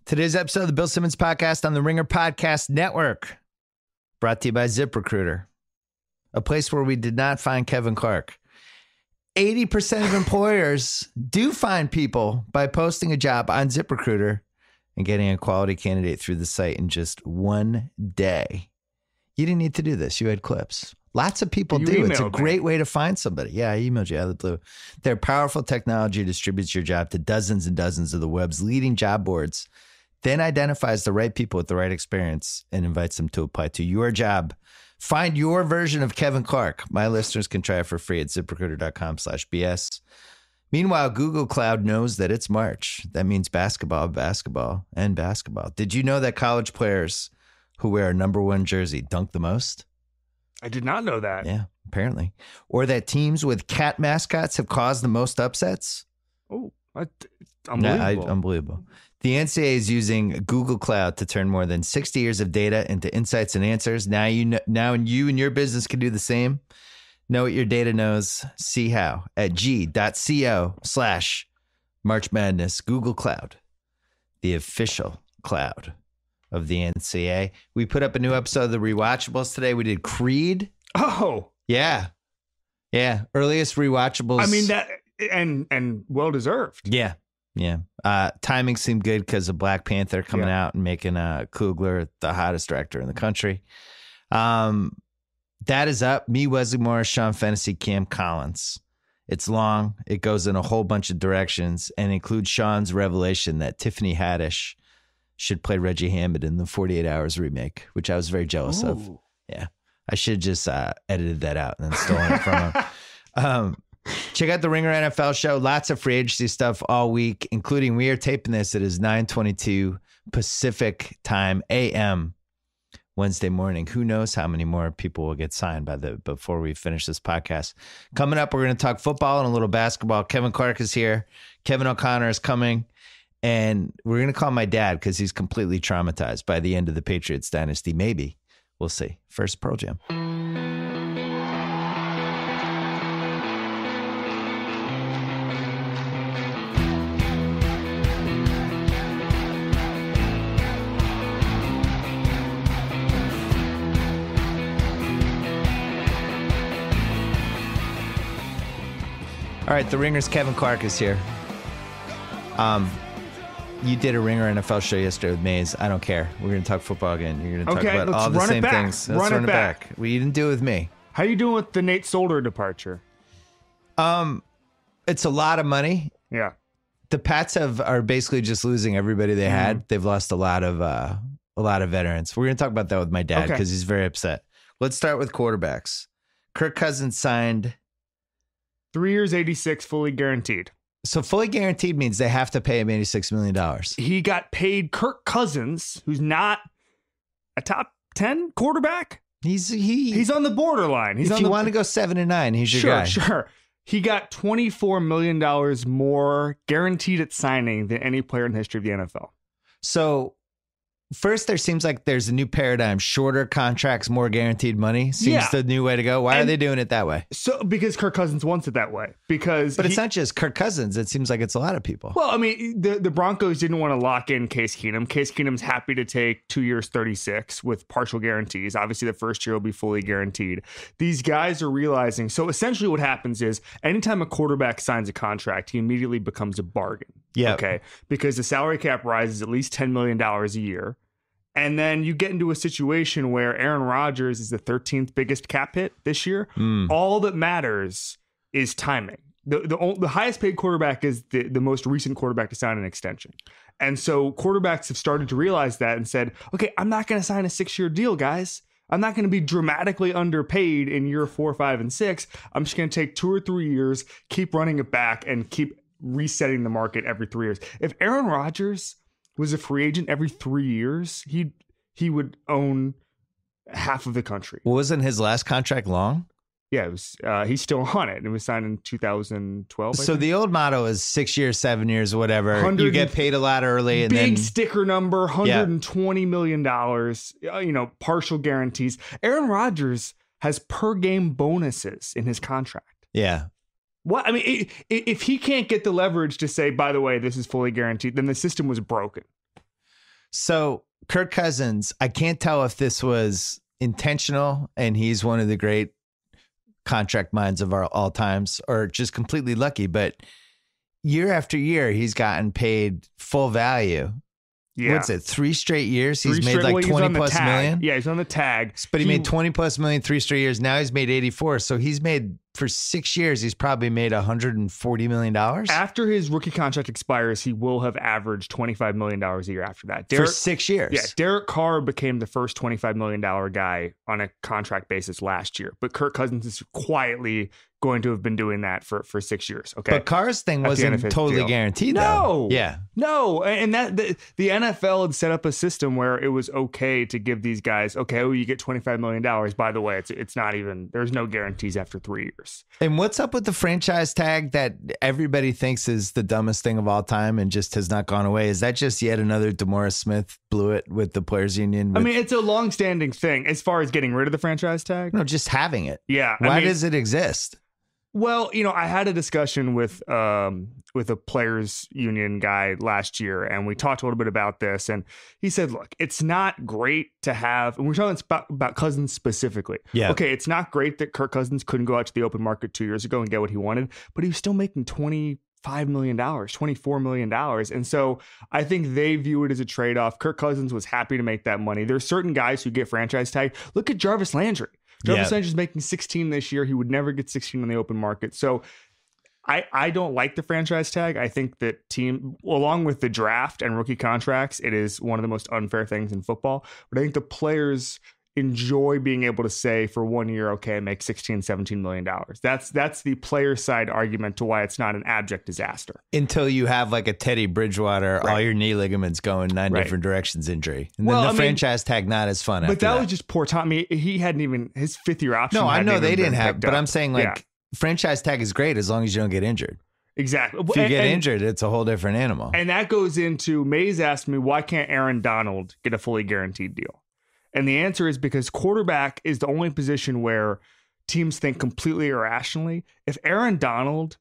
Today's episode of the Bill Simmons Podcast on the Ringer Podcast Network, brought to you by ZipRecruiter, a place where we did not find Kevin Clark. 80% of employers do find people by posting a job on ZipRecruiter and getting a quality candidate through the site in just one day. You didn't need to do this. You had clips. Lots of people do. It's a great way to find somebody. Yeah, I emailed you out of the blue. Their powerful technology distributes your job to dozens and dozens of the web's leading job boards, then identifies the right people with the right experience and invites them to apply to your job. Find your version of Kevin Clark. My listeners can try it for free at ZipRecruiter.com/BS. Meanwhile, Google Cloud knows that it's March. That means basketball. Did you know that college players who wear a number 1 jersey dunk the most? I did not know that. Yeah, apparently. Or that teams with cat mascots have caused the most upsets? Oh, unbelievable. Yeah, unbelievable. The NCAA is using Google Cloud to turn more than 60 years of data into insights and answers. Now you and your business can do the same. Know what your data knows. See how at g.co/March Madness. Google Cloud, the official cloud of the NCAA. We put up a new episode of the Rewatchables today. We did Creed. Oh, yeah. Earliest Rewatchables. I mean that, and well deserved. Yeah. Timing seemed good because of Black Panther coming out and making Coogler the hottest director in the country. That is up. Me, Wesley Morris, Sean Fennessy, Cam Collins. It's long. It goes in a whole bunch of directions and includes Sean's revelation that Tiffany Haddish should play Reggie Hammond in the 48 Hours remake, which I was very jealous of. Yeah. I should have just edited that out and then stolen it from him. Check out the Ringer NFL show. Lots of free agency stuff all week, including we are taping this. It is 9:22 Pacific time AM Wednesday morning. Who knows how many more people will get signed before we finish this podcast. Coming up, we're going to talk football and a little basketball. Kevin Clark is here. Kevin O'Connor is coming. And we're going to call my dad because he's completely traumatized by the end of the Patriots dynasty. Maybe. We'll see. First, Pearl Jam. All right, the Ringer's Kevin Clark is here. You did a Ringer NFL show yesterday with Maze. I don't care. We're going to talk football again. You're going to talk about all the same things. Let's run it back. Well, you didn't do it with me. How you doing with the Nate Solder departure? It's a lot of money. Yeah. The Pats are basically just losing everybody they had. They've lost a lot of veterans. We're going to talk about that with my dad because he's very upset. Let's start with quarterbacks. Kirk Cousins signed 3 years, 86, fully guaranteed. So fully guaranteed means they have to pay him $86 million. He got paid. Kirk Cousins, who's not a top 10 quarterback. He's on the borderline. If you want to go 7 and 9, he's your guy. Sure. He got $24 million more guaranteed at signing than any player in the history of the NFL. So first, there seems like there's a new paradigm. Shorter contracts, more guaranteed money seems the new way to go. Why are they doing it that way? So because Kirk Cousins wants it that way. But it's not just Kirk Cousins. It seems like it's a lot of people. Well, I mean, the Broncos didn't want to lock in Case Keenum. Case Keenum's happy to take 2 years, 36 with partial guarantees. Obviously, the first year will be fully guaranteed. These guys are realizing. So essentially what happens is anytime a quarterback signs a contract, he immediately becomes a bargain. Yeah. Okay. Because the salary cap rises at least $10 million a year. And then you get into a situation where Aaron Rodgers is the 13th biggest cap hit this year. All that matters is timing. The highest paid quarterback is the most recent quarterback to sign an extension. And so quarterbacks have started to realize that and said, okay, I'm not going to sign a 6-year deal, guys. I'm not going to be dramatically underpaid in year 4, 5, and 6. I'm just going to take 2 or 3 years, keep running it back, and keep resetting the market every 3 years. If Aaron Rodgers was a free agent every 3 years, he would own half of the country. Well, wasn't his last contract long? Yeah, it was. He's still on it. It was signed in 2012. So the old motto is 6 years, 7 years, whatever. You get paid a lot early, and big sticker number, $120 million. Partial guarantees. Aaron Rodgers has per game bonuses in his contract. Yeah. What I mean, if he can't get the leverage to say, by the way, this is fully guaranteed, then the system was broken. So Kirk Cousins, I can't tell if this was intentional and he's one of the great contract minds of our all times or just completely lucky, but year after year, he's gotten paid full value. Yeah. What's it? 3 straight years. He's made like 20 plus million. Yeah, he's on the tag. But he made 20 plus million 3 straight years. Now he's made 84. So he's made for 6 years, he's probably made $140 million. After his rookie contract expires, he will have averaged $25 million a year after that. For 6 years. Yeah. Derek Carr became the first $25 million guy on a contract basis last year. But Kirk Cousins is quietly going to have been doing that for 6 years. Okay. But Carr's thing wasn't totally guaranteed, though. No. Yeah. No. And that the NFL had set up a system where it was okay to give these guys, you get $25 million. By the way, it's not even, there's no guarantees after 3 years. And what's up with the franchise tag that everybody thinks is the dumbest thing of all time and just has not gone away? Is that just yet another DeMaurice Smith blew it with the players union? I mean, it's a long-standing thing as far as getting rid of the franchise tag. No, just having it. Yeah. Why does it exist? Well, I had a discussion with a players union guy last year, and we talked a little bit about this. And he said, look, it's not great to have, and we're talking about Cousins specifically. Yeah. Okay, it's not great that Kirk Cousins couldn't go out to the open market 2 years ago and get what he wanted, but he was still making $25 million, $24 million. And so I think they view it as a trade-off. Kirk Cousins was happy to make that money. There's certain guys who get franchise tag. Look at Jarvis Landry. Jarvis Landry is making 16 this year. He would never get 16 on the open market. So I don't like the franchise tag. I think that along with the draft and rookie contracts, it is one of the most unfair things in football. But I think the players enjoy being able to say for 1 year, okay, I make $16, $17 million. That's the player side argument to why it's not an abject disaster. Until you have like a Teddy Bridgewater, all your knee ligaments going 9 different directions injury. And then the franchise tag not as fun. But that was just poor time. I mean, he hadn't even, his 5th-year option. No, I know they didn't have, but I'm saying franchise tag is great as long as you don't get injured. Exactly. If you get injured, it's a whole different animal. And that goes into, Mays asked me, why can't Aaron Donald get a fully guaranteed deal? And the answer is because quarterback is the only position where teams think completely irrationally. If Aaron Donald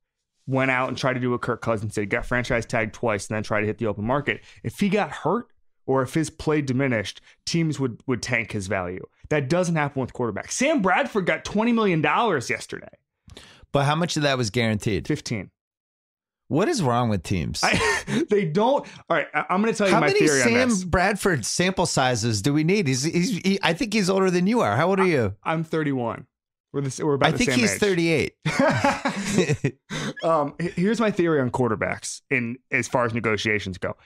went out and tried to do what Kirk Cousins did, got franchise tagged twice, and then tried to hit the open market, if he got hurt or if his play diminished, teams would tank his value. That doesn't happen with quarterbacks. Sam Bradford got $20 million yesterday. But how much of that was guaranteed? 15. What is wrong with teams? They don't. All right, I'm going to tell you my theory on this. How many Sam Bradford sample sizes do we need? I think he's older than you are. How old are you? I'm 31. We're about the same age. I think he's 38. Here's my theory on quarterbacks as far as negotiations go.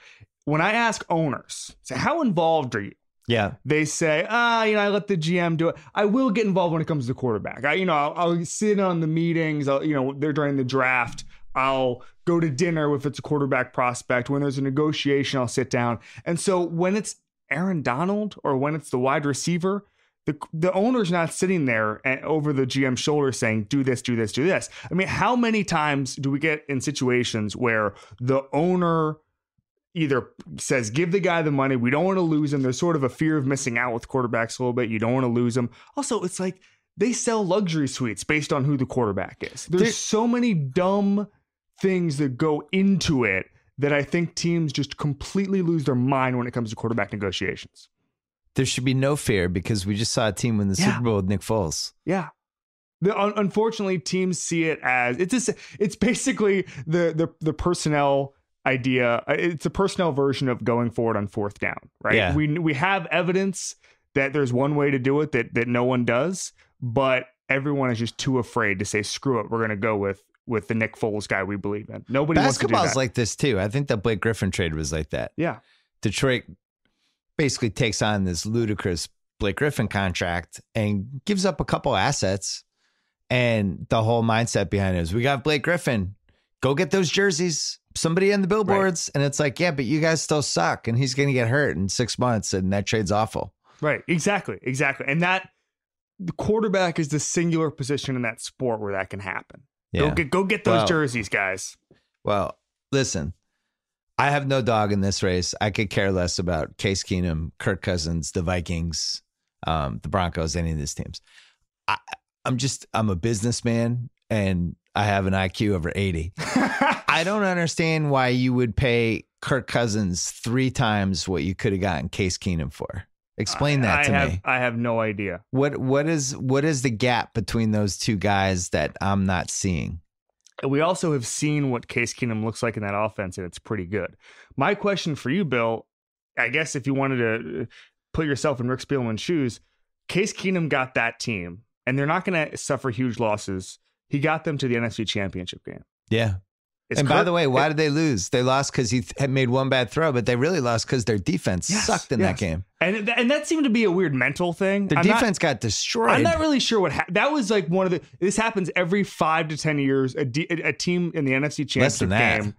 When I ask owners, say, how involved are you? Yeah. They say, I let the GM do it. I will get involved when it comes to quarterback. I'll sit on the meetings. They're during the draft. I'll go to dinner if it's a quarterback prospect. When there's a negotiation, I'll sit down. And so when it's Aaron Donald or when it's the wide receiver, the owner's not sitting there over the GM's shoulder saying, do this, do this, do this. I mean, how many times do we get in situations where the owner either says, give the guy the money, we don't want to lose him. There's sort of a fear of missing out with quarterbacks a little bit. You don't want to lose him. Also, it's like they sell luxury suites based on who the quarterback is. There's so many dumb things that go into it that I think teams just completely lose their mind when it comes to quarterback negotiations. There should be no fear because we just saw a team win the Super Bowl with Nick Foles. Yeah. Unfortunately, teams see it as it's basically the personnel idea. It's a personnel version of going forward on 4th down, right? Yeah. We have evidence that there's one way to do it that no one does, but everyone is just too afraid to say, screw it, we're going to go with the Nick Foles guy we believe in. Nobody wants to do that. Basketball's like this too. I think the Blake Griffin trade was like that. Yeah. Detroit basically takes on this ludicrous Blake Griffin contract and gives up a couple assets. And the whole mindset behind it is, we got Blake Griffin, go get those jerseys, somebody in the billboards. Right. And it's like, yeah, but you guys still suck. And he's going to get hurt in 6 months. And that trade's awful. Right. Exactly. And the quarterback is the singular position in that sport where that can happen. Yeah. Go get those jerseys, guys. Well, listen, I have no dog in this race. I could care less about Case Keenum, Kirk Cousins, the Vikings, the Broncos, any of these teams. I'm a businessman and I have an IQ over 80. I don't understand why you would pay Kirk Cousins 3 times what you could have gotten Case Keenum for? Explain that to me. I have no idea. What is the gap between those two guys that I'm not seeing? We also have seen what Case Keenum looks like in that offense, and it's pretty good. My question for you, Bill, I guess if you wanted to put yourself in Rick Spielman's shoes, Case Keenum got that team, and they're not going to suffer huge losses. He got them to the NFC Championship game. Yeah. By the way, why did they lose? They lost because he had made one bad throw, but they really lost because their defense sucked in that game. And that seemed to be a weird mental thing. Their defense got destroyed. I'm not really sure what happened. That was like this happens every 5 to 10 years. A team in the NFC Championship game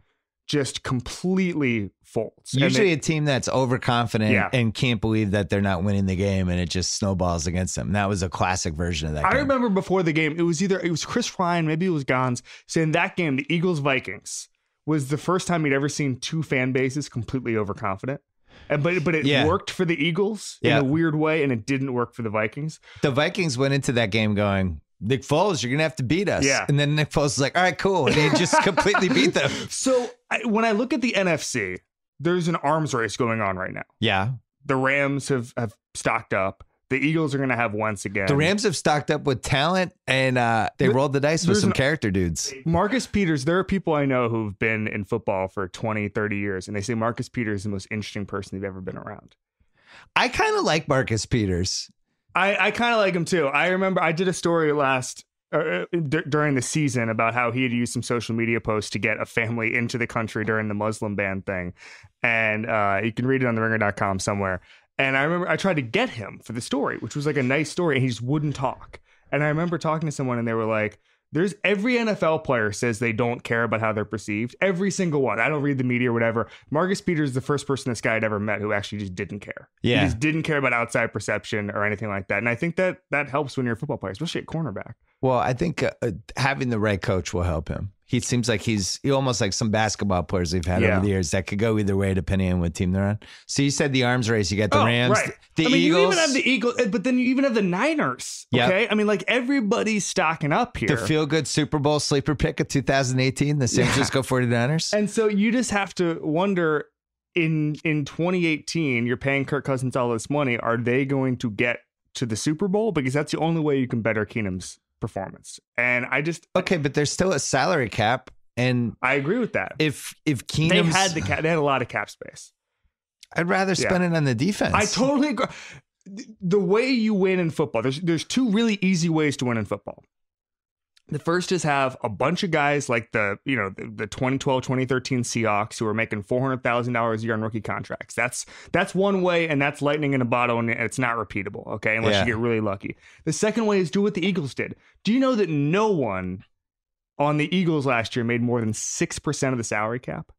just completely folds. Usually a team that's overconfident and can't believe that they're not winning the game, and it just snowballs against them. And that was a classic version of that game. I remember before the game, it was Chris Ryan, maybe it was Gons, saying that game, the Eagles-Vikings, was the first time he'd ever seen 2 fan bases completely overconfident. But it worked for the Eagles in a weird way, and it didn't work for the Vikings. The Vikings went into that game going, Nick Foles, you're going to have to beat us. Yeah. And then Nick Foles was like, all right, cool. And he just completely beat them. So when I look at the NFC, there's an arms race going on right now. Yeah. The Rams have stocked up. The Eagles are going to have once again. The Rams have stocked up with talent, and they rolled the dice with some character dudes. Marcus Peters, there are people I know who've been in football for 20, 30 years, and they say Marcus Peters is the most interesting person they've ever been around. I kind of like Marcus Peters. I kind of like him too. I remember I did a story during the season about how he had used some social media posts to get a family into the country during the Muslim ban thing. And you can read it on theringer.com somewhere. And I remember I tried to get him for the story, which was like a nice story, and he just wouldn't talk. And I remember talking to someone, and they were like, there's every NFL player says they don't care about how they're perceived. Every single one. I don't read the media or whatever. Marcus Peters is the first person this guy had ever met who actually just didn't care. Yeah. He just didn't care about outside perception or anything like that. And I think that helps when you're a football player, especially at cornerback. Well, I think having the right coach will help him. He seems like he's almost like some basketball players we've had over the years that could go either way depending on what team they're on. So you said the arms race. You got the Rams, right. the Eagles. You even have the Eagles, but then you even have the Niners. Okay, I mean, like everybody's stocking up here. The feel-good Super Bowl sleeper pick of 2018, the San Francisco 49ers. And so you just have to wonder, in 2018, you're paying Kirk Cousins all this money. Are they going to get to the Super Bowl? Because that's the only way you can better Keenum's performance. And okay, but there's still a salary cap, and I agree with that. If Keenum's they had a lot of cap space. I'd rather spend it on the defense. I totally agree. The way you win in football, there's 2 really easy ways to win in football. The first is have a bunch of guys like the 2012, 2013 Seahawks who are making $400,000 a year on rookie contracts. That's one way, and that's lightning in a bottle, and it's not repeatable, okay, unless you get really lucky. The second way is do what the Eagles did. Do you know that no one on the Eagles last year made more than 6% of the salary cap?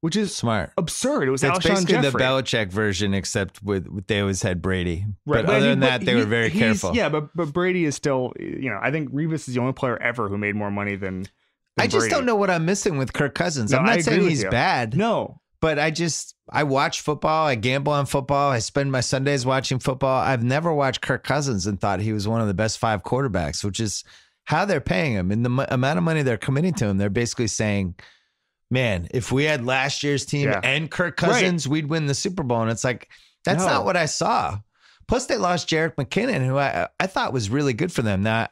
Which is smart, absurd. It was That's Alshon basically Jeffrey. The Belichick version, except with they always had Brady. Right. But other than that, they were very careful. Yeah, but Brady is still, I think Revis is the only player ever who made more money than I just Brady. don't know what I'm missing with Kirk Cousins. No, I'm not saying he's you. bad. No. But I watch football. I gamble on football. I spend my Sundays watching football. I've never watched Kirk Cousins and thought he was one of the best 5 quarterbacks, which is how they're paying him. And the amount of money they're committing to him, they're basically saying, man, if we had last year's team and Kirk Cousins, we'd win the Super Bowl. And it's like, that's not what I saw. Plus, they lost Jerick McKinnon, who I thought was really good for them. Now,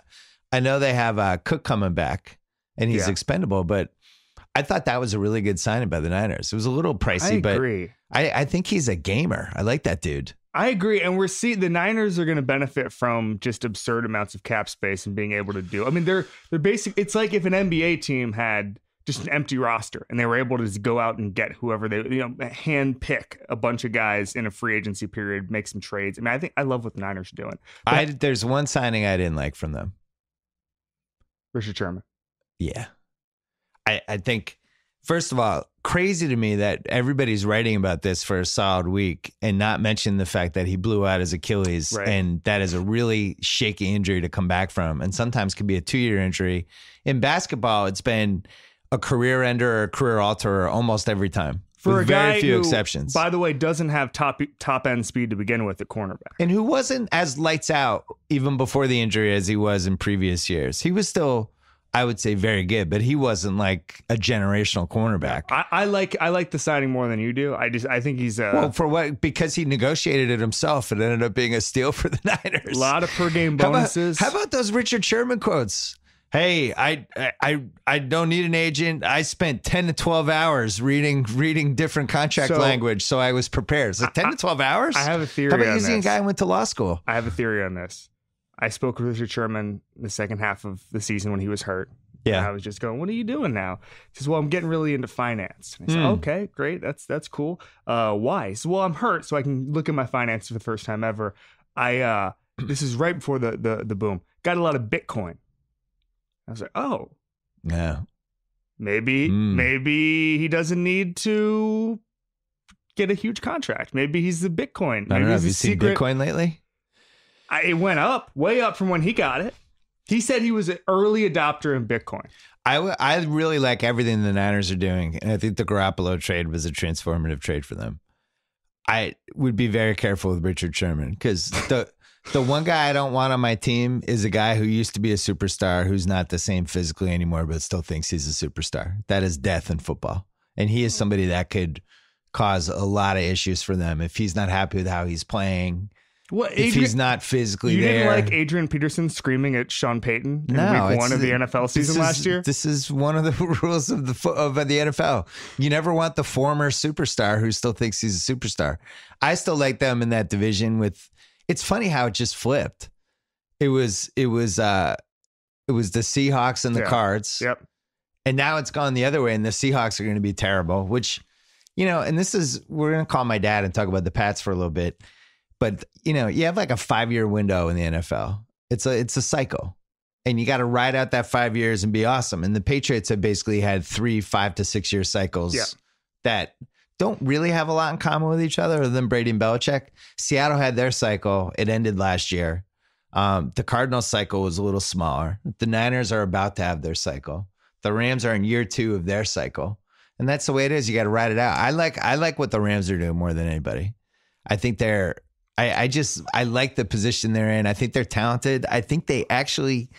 I know they have Cook coming back, and he's expendable, but I thought that was a really good signing by the Niners. It was a little pricey, but I think he's a gamer. I like that dude. I agree. And the Niners are going to benefit from just absurd amounts of cap space and being able to do. I mean, they're basic. It's like if an NBA team had just an empty roster and they were able to just go out and get whoever they, hand pick a bunch of guys in a free agency period, make some trades. I mean, I love what the Niners are doing. There's one signing I didn't like from them. Richard Sherman. Yeah. I think, first of all, crazy to me that everybody's writing about this for a solid week and not mention the fact that he blew out his Achilles. Right. And that is a really shaky injury to come back from. And sometimes can be a 2-year injury. In basketball, it's been a career ender or a career alterer almost every time. For with a guy very few who, exceptions. By the way, doesn't have top end speed to begin with at cornerback. And who wasn't as lights out even before the injury as he was in previous years. He was still I would say very good, but he wasn't like a generational cornerback. I like the signing more than you do. I think he's well, for what? Because he negotiated it himself. It ended up being a steal for the Niners. A lot of per game bonuses. How about those Richard Sherman quotes? Hey, I don't need an agent. I spent 10 to 12 hours reading different contract language, so I was prepared. It's like 10 to 12 hours? I have a theory on this. How about using a guy who went to law school? I have a theory on this. I spoke with Richard Sherman the second half of the season when he was hurt. Yeah. And I was just going, what are you doing now? He says, well, I'm getting really into finance. And I said, okay, great. That's cool. Why? He said, well, I'm hurt, so I can look at my finances for the first time ever. This is right before the boom. Got a lot of Bitcoin. I was like, oh. Yeah. Maybe he doesn't need to get a huge contract. Maybe he's the Bitcoin. I don't know. Have you seen Bitcoin lately? It went up, way up from when he got it. He said he was an early adopter in Bitcoin. I really like everything the Niners are doing, and I think the Garoppolo trade was a transformative trade for them. I would be very careful with Richard Sherman because the one guy I don't want on my team is a guy who used to be a superstar who's not the same physically anymore, but still thinks he's a superstar. That is death in football. And he is somebody that could cause a lot of issues for them if he's not happy with how he's playing. If he's not physically there. You didn't like Adrian Peterson screaming at Sean Payton in week 1 of the NFL season last year? This is one of the rules of the NFL. You never want the former superstar who still thinks he's a superstar. I still like them in that division with. It's funny how it just flipped. It was the Seahawks and the Cards. Yep. And now it's gone the other way, and the Seahawks are going to be terrible, which, and we're going to call my dad and talk about the Pats for a little bit. But, you have like a 5-year window in the NFL. It's a cycle, and you got to ride out that 5 years and be awesome. And the Patriots have basically had 3 5 to 6 year cycles that don't really have a lot in common with each other than Brady and Belichick. Seattle had their cycle. It ended last year. The Cardinals cycle was a little smaller. The Niners are about to have their cycle. The Rams are in year 2 of their cycle. And that's the way it is. You got to ride it out. I like what the Rams are doing more than anybody. I think I like the position they're in. I think they're talented. I think they actually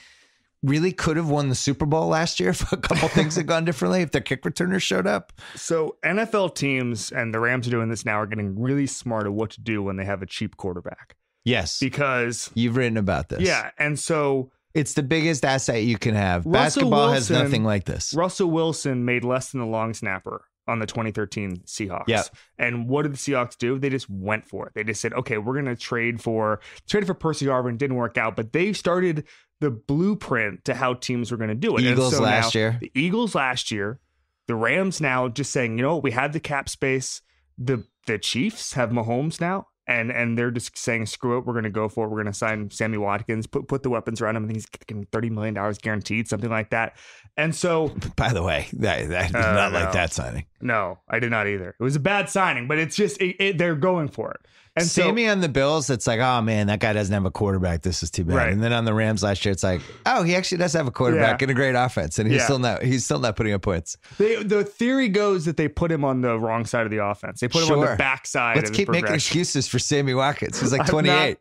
really could have won the Super Bowl last year if a couple things had gone differently, if their kick returners showed up. So NFL teams, and the Rams are doing this now, are getting really smart at what to do when they have a cheap quarterback. Yes. Because you've written about this. Yeah. And so it's the biggest asset you can have. Basketball has nothing like this. Russell Wilson made less than the long snapper on the 2013 Seahawks. Yep. And what did the Seahawks do? They just went for it. They just said, okay, we're going to trade for Percy Harvin. Didn't work out, but they started the blueprint to how teams were going to do it. Eagles last year. The Eagles last year. The Rams now just saying, we had the cap space. The Chiefs have Mahomes now. And they're just saying, screw it, we're going to go for it. We're going to sign Sammy Watkins, put the weapons around him. I think he's getting $30 million guaranteed, something like that. And so... By the way, I did not like that signing. No, I did not either. It was a bad signing, but it's just, they're going for it. And Sammy on the Bills, it's like, oh man, that guy doesn't have a quarterback. This is too bad. Right. And then on the Rams last year, it's like, oh, he actually does have a quarterback and a great offense, and he's still not putting up points. The theory goes that they put him on the wrong side of the offense. They put him on the back side. Let's keep making excuses for Sammy Watkins. He's like 28.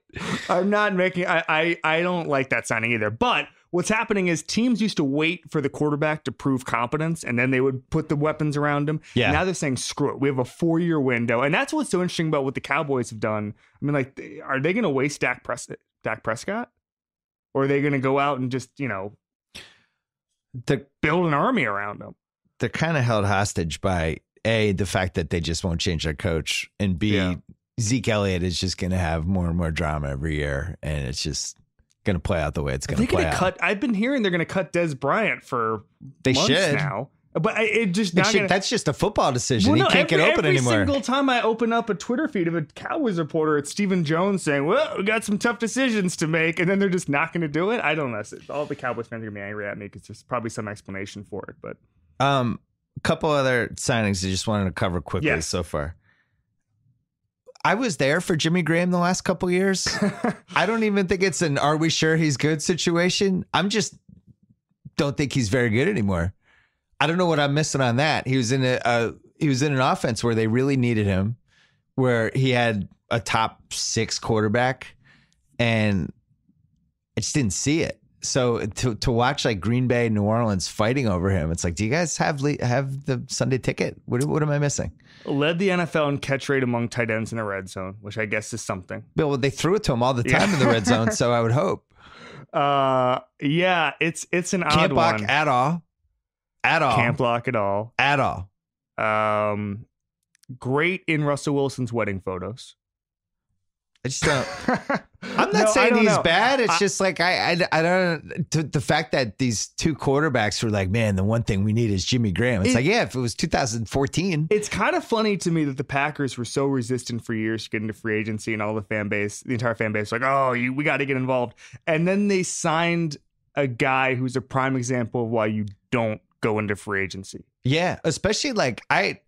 I'm not making. I don't like that signing either. But what's happening is teams used to wait for the quarterback to prove competence, and then they would put the weapons around him. Yeah. Now they're saying, screw it. We have a 4-year window. And that's what's so interesting about what the Cowboys have done. I mean, like, are they going to waste Dak Prescott? Or are they going to go out and just, build an army around him? They're kind of held hostage by, A, the fact that they just won't change their coach, and B, Zeke Elliott is just going to have more and more drama every year, and it's just going to play out the way it's going to play out. I've been hearing they're going to cut Des Bryant for months now. But that's just a football decision. He can't get open anymore. Every single time I open up a Twitter feed of a Cowboys reporter, it's Stephen Jones saying, well, we got some tough decisions to make, and then they're just not going to do it. I don't know. All the Cowboys fans are going to be angry at me because there's probably some explanation for it. But a couple other signings I just wanted to cover quickly so far. I was there for Jimmy Graham the last couple years. I don't even think it's an "are we sure he's good" situation. I'm just don't think he's very good anymore. I don't know what I'm missing on that. He was in an offense where they really needed him, where he had a top 6 quarterback, and I just didn't see it. So to watch like Green Bay, New Orleans fighting over him, it's like, do you guys have the Sunday ticket? What am I missing? Led the NFL in catch rate among tight ends in the red zone, which I guess is something. Well, they threw it to him all the time in the red zone, so I would hope. Yeah, it's an odd Can't block one. at all. At all. Can't block at all. At all. Great in Russell Wilson's wedding photos. I just don't. I'm not saying he's bad. It's just like I don't. The fact that these two quarterbacks were like, man, the one thing we need is Jimmy Graham. It's like, yeah, if it was 2014. It's kind of funny to me that the Packers were so resistant for years to get into free agency, and all the entire fan base, like, oh, we got to get involved. And then they signed a guy who's a prime example of why you don't go into free agency. Yeah, especially like I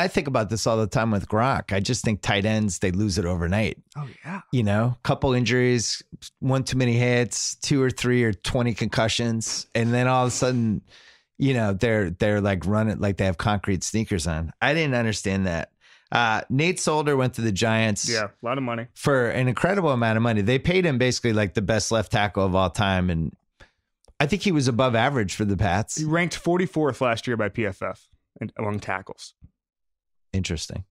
think about this all the time with Gronk. I just think tight ends, they lose it overnight. Oh, yeah. You know, couple injuries, one too many hits, 2 or 3 or 20 concussions. And then all of a sudden, you know, they're like running like they have concrete sneakers on. I didn't understand that. Nate Solder went to the Giants. Yeah, a lot of money. For an incredible amount of money. They paid him basically like the best left tackle of all time. And I think he was above average for the Pats. He ranked 44th last year by PFF among tackles. Interesting.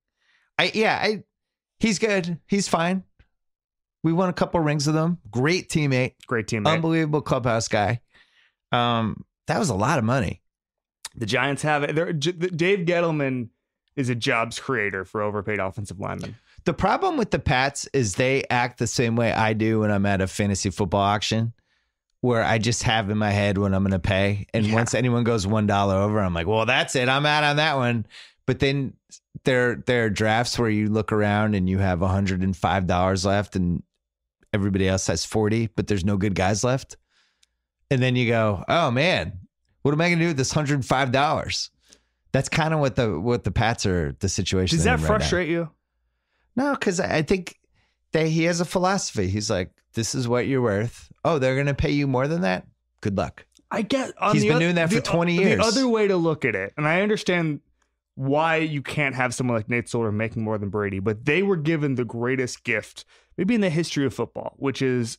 He's good. He's fine. We won a couple rings with him. Great teammate. Unbelievable clubhouse guy. That was a lot of money. The Giants have it. Dave Gettleman is a jobs creator for overpaid offensive linemen. The problem with the Pats is they act the same way I do when I'm at a fantasy football auction, where I just have in my head what I'm going to pay. And once anyone goes $1 over, I'm like, well, that's it. I'm out on that one. But then there are drafts where you look around and you have $105 left and everybody else has 40, but there's no good guys left. And then you go, oh man, what am I going to do with this $105? That's kind of what the Pats are, the situation. Does that frustrate you? No, because I think he has a philosophy. He's like, this is what you're worth. Oh, they're going to pay you more than that? Good luck. I get. He's been doing that for 20 years. The other way to look at it, and I understand why you can't have someone like Nate Solder making more than Brady, but they were given the greatest gift, maybe in the history of football, which is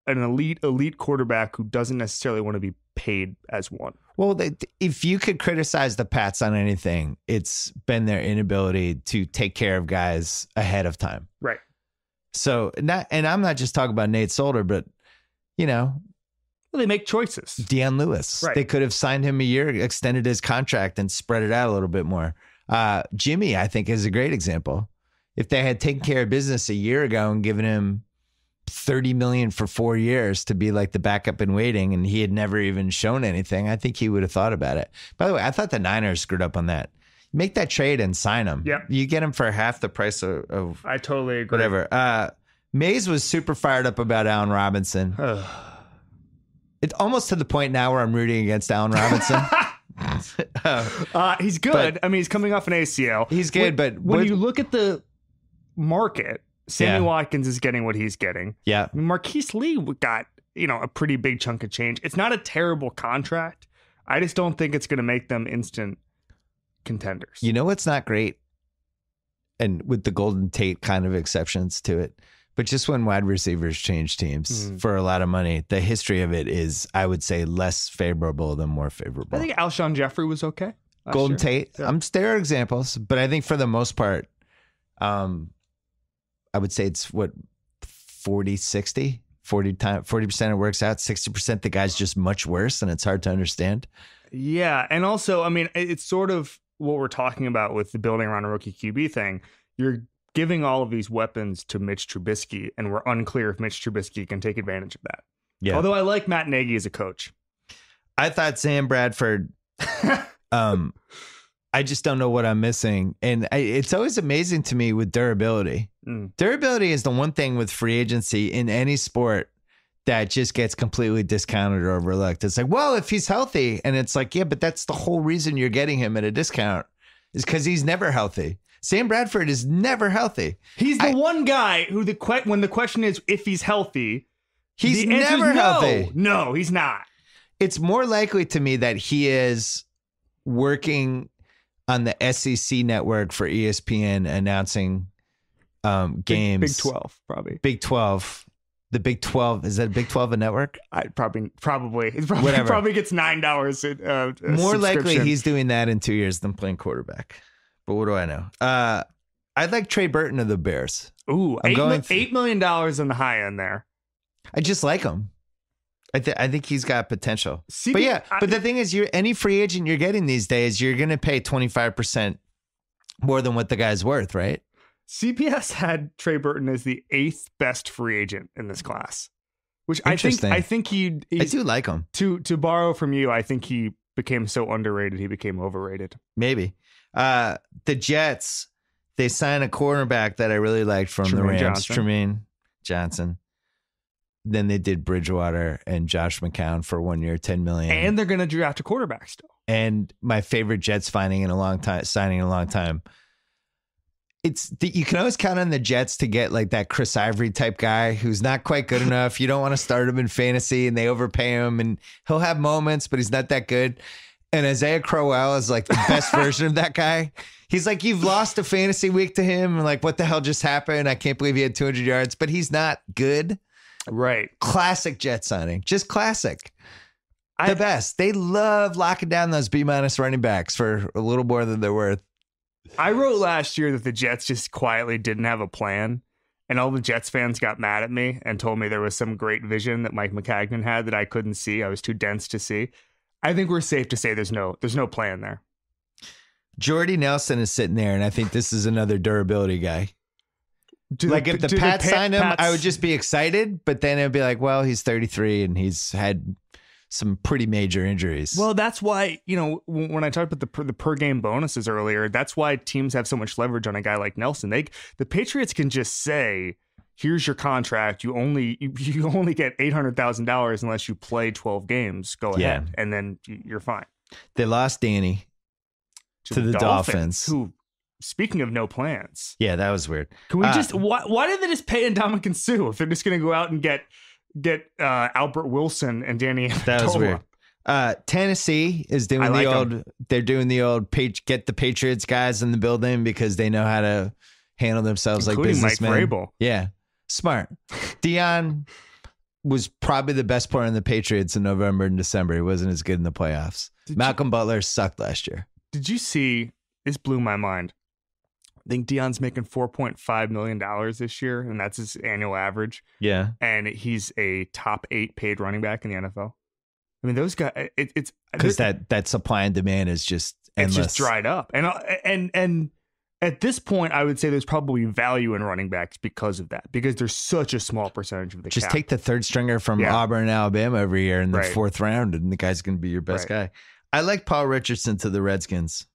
an elite quarterback who doesn't necessarily want to be paid as one. Well, if you could criticize the Pats on anything, it's been their inability to take care of guys ahead of time. Right. So, and I'm not just talking about Nate Solder, but, you know, well, they make choices. Deion Lewis. Right. They could have signed him a year, extended his contract, and spread it out a little bit more. Jimmy, I think, is a great example. If they had taken care of business a year ago and given him $30 million for 4 years to be like the backup in waiting, and he had never even shown anything, I think he would have thought about it. By the way, I thought the Niners screwed up on that. Make that trade and sign him. Yep. You get him for half the price of I totally agree. Whatever. Mays was super fired up about Allen Robinson. It's almost to the point now where I'm rooting against Allen Robinson. He's good. I mean, he's coming off an ACL. He's good, but when you look at the market, Sammy Watkins is getting what he's getting. Yeah. I mean, Marquise Lee got, a pretty big chunk of change. It's not a terrible contract. I just don't think it's going to make them instant contenders. You know what's not great? And with the Golden Tate kind of exceptions to it, but just when wide receivers change teams for a lot of money, the history of it is, I would say, less favorable than more favorable. I think Alshon Jeffrey was okay. Golden Tate. Yeah. There are examples, but I think for the most part, I would say it's 40-60. 40% it works out. 60% the guy's just much worse, and it's hard to understand. Yeah, and also, I mean, it's sort of what we're talking about with the building around a rookie QB thing. You're giving all of these weapons to Mitch Trubisky, and we're unclear if Mitch Trubisky can take advantage of that. Yeah. Although I like Matt Nagy as a coach. I thought Sam Bradford, I just don't know what I'm missing. And it's always amazing to me with durability. Durability is the one thing with free agency in any sport that just gets completely discounted or overlooked. It's like, well, if he's healthy, and it's like, yeah, but that's the whole reason you're getting him at a discount is because he's never healthy. Sam Bradford is never healthy. He's the one guy who when the question is if he's healthy, he's never healthy. No, he's not. It's more likely to me that he is working on the SEC network for ESPN announcing games. Big 12, probably. Big 12. The Big 12. Is that Big 12 a network? Probably. Whatever. Probably gets $9. More likely he's doing that in 2 years than playing quarterback. But what do I know? I'd like Trey Burton of the Bears. Ooh, $8 million on the high end there. I just like him. I think he's got potential. But the thing is, any free agent you're getting these days, you're going to pay 25% more than what the guy's worth, right? CBS had Trey Burton as the 8th best free agent in this class, which I think I do like him. To borrow from you, I think he became so underrated, he became overrated. Maybe. The Jets, they signed a cornerback that I really liked from the Rams, Tremaine Johnson. Then they did Bridgewater and Josh McCown for 1 year, $10 million. And they're going to draft a quarterback still. And my favorite Jets signing in a long time. You can always count on the Jets to get like that Chris Ivory type guy who's not quite good enough. You don't want to start him in fantasy and they overpay him and he'll have moments, but he's not that good. And Isaiah Crowell is like the best version of that guy. He's like, you've lost a fantasy week to him. And like, what the hell just happened? I can't believe he had 200 yards, but he's not good. Right. Classic Jet signing. Just classic. The best. They love locking down those B- running backs for a little more than they're worth. I wrote last year that the Jets just quietly didn't have a plan, and all the Jets fans got mad at me and told me there was some great vision that Mike McCagnon had that I couldn't see. I was too dense to see. I think we're safe to say there's no plan there. Jordy Nelson is sitting there, and I think this is another durability guy. If the Pats signed him, I would just be excited, but then it'd be like, well, he's 33 and he's had some pretty major injuries. Well, that's why, when I talked about the per game bonuses earlier, that's why teams have so much leverage on a guy like Nelson. The Patriots can just say, here's your contract. You only get $800,000 unless you play 12 games. Go ahead. And then you're fine. They lost Danny to the Dolphins. Who, speaking of no plans. Yeah, that was weird. Can we why did they just pay Ndamukong Suh if they're just going to go out and get Albert Wilson and Danny Amendola? That was weird. Tennessee is doing they're doing the old get the Patriots guys in the building because they know how to handle themselves including like businessmen. Mike Vrabel. Yeah. Smart. Dion was probably the best player in the Patriots in November and December. He wasn't as good in the playoffs. Malcolm Butler sucked last year. Did you see, this blew my mind. I think Dion's making $4.5 million this year, and that's his annual average. Yeah. And he's a top 8 paid running back in the NFL. I mean, those guys, it's because that supply and demand is just endless. It's just dried up. And at this point, I would say there's probably value in running backs because of that, because there's such a small percentage of the just cap. Take the third stringer from Auburn and Alabama every year in the fourth round, and the guy's going to be your best guy. I like Paul Richardson to the Redskins.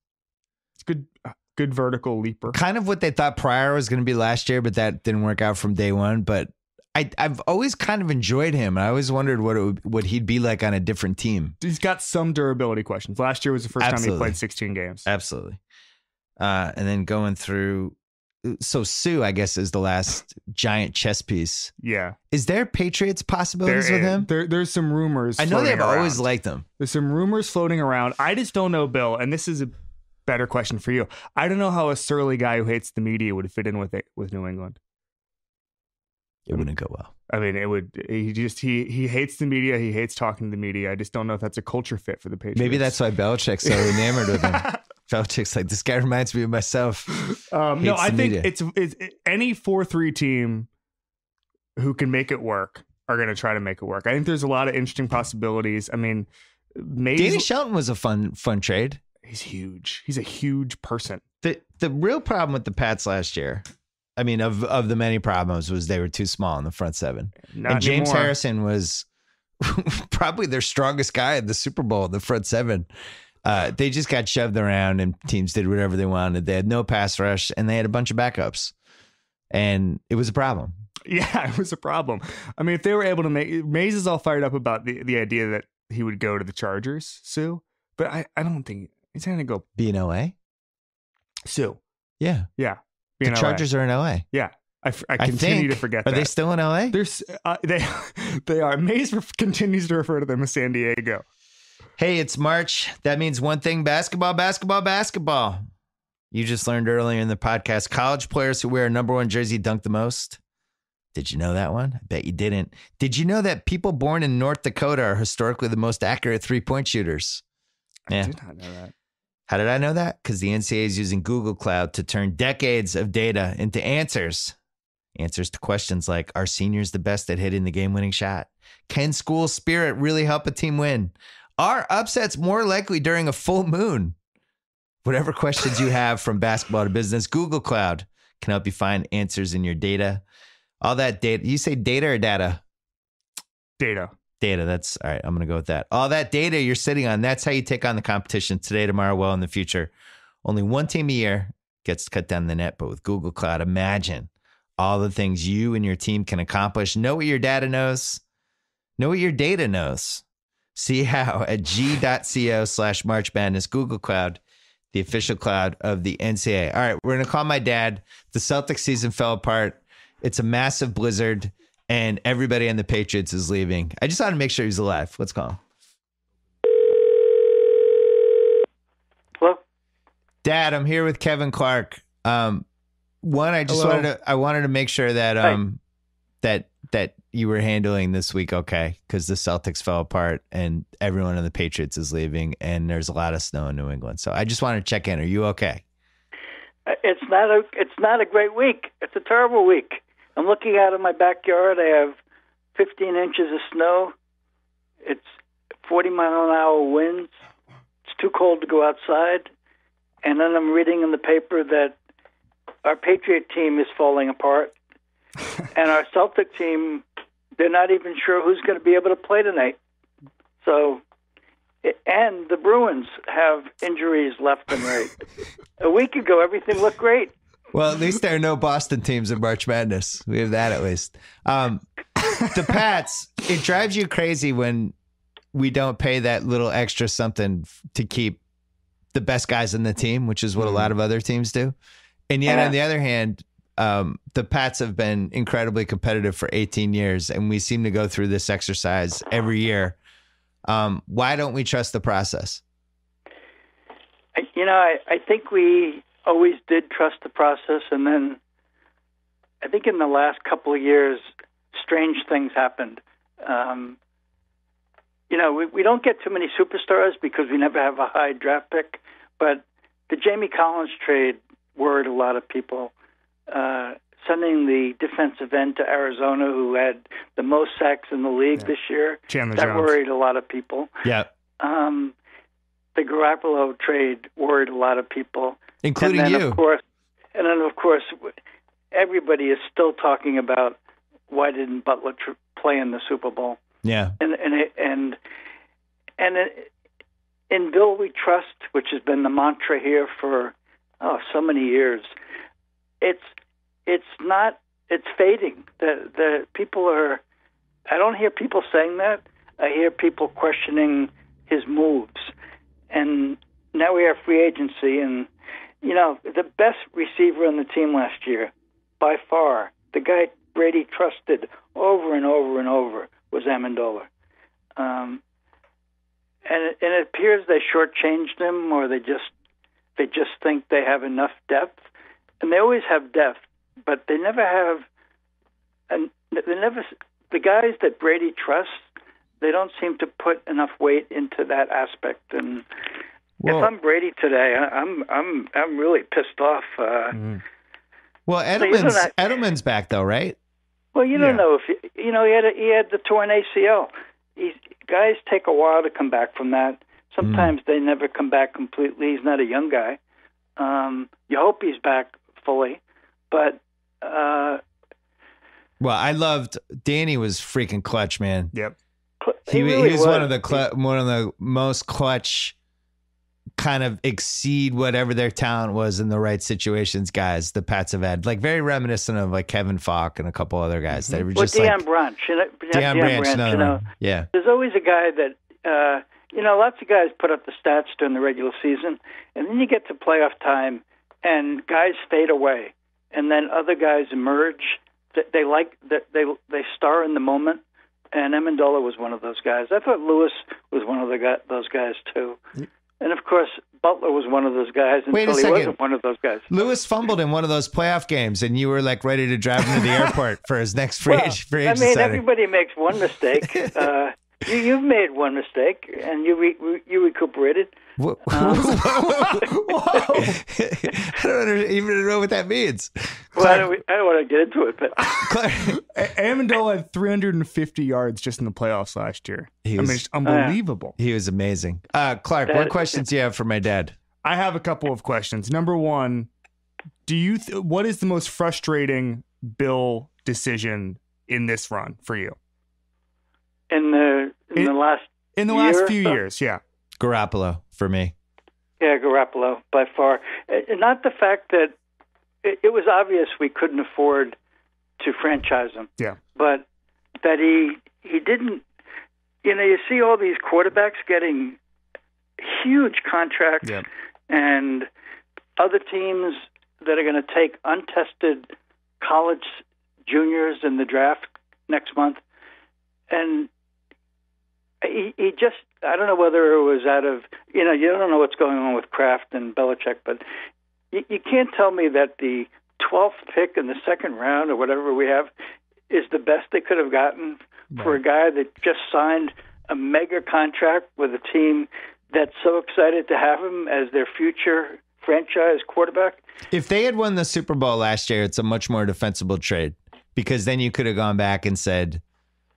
It's good vertical leaper. Kind of what they thought Pryor was going to be last year, but that didn't work out from day one. But I've always kind of enjoyed him. I always wondered what he'd be like on a different team. He's got some durability questions. Last year was the first time he played 16 games. Absolutely. And then going through, so Suh, I guess, is the last giant chess piece. Yeah. Is there Patriots possibilities with him? There's some rumors. I know they've always liked him. There's some rumors floating around. I just don't know, Bill, and this is a better question for you. I don't know how a surly guy who hates the media would fit in with New England. It wouldn't go well. I mean, it would. He hates the media. He hates talking to the media. I just don't know if that's a culture fit for the Patriots. Maybe that's why Belichick's so enamored with him. Belichick's like, this guy reminds me of myself. No, I think it's any 4-3 team who can make it work are going to try to make it work. I think there's a lot of interesting possibilities. I mean, Danny Shelton was a fun trade. He's huge. He's a huge person. The real problem with the Pats last year, I mean, of the many problems, was they were too small in the front seven. And James Harrison was probably their strongest guy in the Super Bowl in the front seven. They just got shoved around and teams did whatever they wanted. They had no pass rush and they had a bunch of backups. And it was a problem. Yeah, it was a problem. I mean, if they were able to Mays is all fired up about the idea that he would go to the Chargers, Suh. But I don't think he's going to go. Be in LA? Suh. Yeah. Yeah. The Chargers are in LA. Yeah. I continue to forget that. Are they still in LA? They are. Mays continues to refer to them as San Diego. Hey, it's March. That means one thing: basketball. You just learned earlier in the podcast, college players who wear a number 1 jersey dunk the most. Did you know that one? I bet you didn't. Did you know that people born in North Dakota are historically the most accurate 3-point shooters? I did not know that. How did I know that? Because the NCAA is using Google Cloud to turn decades of data into answers. Answers to questions like, are seniors the best at hitting the game-winning shot? Can school spirit really help a team win? Are upsets more likely during a full moon? Whatever questions you have from basketball to business, Google Cloud can help you find answers in your data. All that data. You say data or data? Data. Data. That's all right. I'm going to go with that. All that data you're sitting on, that's how you take on the competition today, tomorrow, well, in the future. Only one team a year gets to cut down the net, but with Google Cloud, imagine all the things you and your team can accomplish. Know what your data knows. Know what your data knows. See how at g.co/March Madness. Google Cloud, the official cloud of the NCAA. All right, we're going to call my dad. The Celtics season fell apart. It's a massive blizzard, and everybody on the Patriots is leaving. I just wanted to make sure he's alive. Let's call him. Hello? Dad, I'm here with Kevin Clark. One, I just Hello. wanted to make sure that that you were handling this week okay, because the Celtics fell apart and everyone on the Patriots is leaving, and there's a lot of snow in New England. So I just wanted to check in. Are you okay? It's not a great week. It's a terrible week. I'm looking out of my backyard. I have 15 inches of snow. It's 40-mile-an-hour winds. It's too cold to go outside. And then I'm reading in the paper that our Patriot team is falling apart. And our Celtic team, they're not even sure who's going to be able to play tonight. So, and the Bruins have injuries left and right. A week ago, everything looked great. Well, at least there are no Boston teams in March Madness. We have that at least. The Pats, it drives you crazy when we don't pay that little extra something to keep the best guys in the team, which is what a lot of other teams do. And yet, on the other hand, the Pats have been incredibly competitive for 18 years, and we seem to go through this exercise every year. Why don't we trust the process? I think we always did trust the process, and then I think in the last couple of years, strange things happened. We don't get too many superstars because we never have a high draft pick, but the Jamie Collins trade worried a lot of people. Sending the defensive end to Arizona, who had the most sacks in the league this year, Chandler that Jones. worried a lot of people. Yeah. The Garoppolo trade worried a lot of people, Including and then, you. Of course, everybody is still talking about why didn't Butler play in the Super Bowl? Yeah. And in Bill we trust, which has been the mantra here for so many years. It's fading. The people are. I don't hear people saying that. I hear people questioning his moves. And now we have free agency, and the best receiver on the team last year, by far, the guy Brady trusted over and over and over, was Amendola. And it appears they shortchanged him, or they just think they have enough depth, and they always have depth, but they never have. And the guys that Brady trusts, they don't seem to put enough weight into that aspect. And if I'm Brady today, I'm really pissed off. Well, Edelman's back though, right? Well, you don't know if he had the torn ACL. Guys take a while to come back from that. Sometimes they never come back completely. He's not a young guy. You hope he's back fully, but. Well, I loved Danny was freaking clutch, man. Yep. He really was was one of the most clutch, kind of exceed whatever their talent was in the right situations guys the Pats have had. Like very reminiscent of like Kevin Falk and a couple other guys that were just Deion like Branch. Deion Branch, another one. Yeah. There's always a guy that lots of guys put up the stats during the regular season, and then you get to playoff time, and guys fade away, and then other guys emerge. They star in the moment, and Amendola was one of those guys. I thought Lewis was one of those guys too. And of course, Butler was one of those guys Wait a until he second. wasn't one of those guys. Lewis fumbled in one of those playoff games, and you were like ready to drive him to the airport for his next free agent I mean, signing. everybody makes one mistake. You've made one mistake, and you recuperated. Whoa. I don't even know what that means. Well, I don't want to get into it, but Amendola had 350 yards just in the playoffs last year. It's unbelievable. He was amazing. Clark, what questions do you have for my dad? I have a couple of questions. Number one, what is the most frustrating Bill decision in this run for you? In the last few years, yeah. Garoppolo for me. Yeah, Garoppolo by far. Not the fact that it was obvious we couldn't afford to franchise him. Yeah. But that he didn't. You see all these quarterbacks getting huge contracts, yeah, and other teams that are going to take untested college juniors in the draft next month, and he just, I don't know whether it was out of, you don't know what's going on with Kraft and Belichick, but you can't tell me that the 12th pick in the second round or whatever we have is the best they could have gotten for a guy that just signed a mega contract with a team that's so excited to have him as their future franchise quarterback. If they had won the Super Bowl last year, it's a much more defensible trade, because then you could have gone back and said,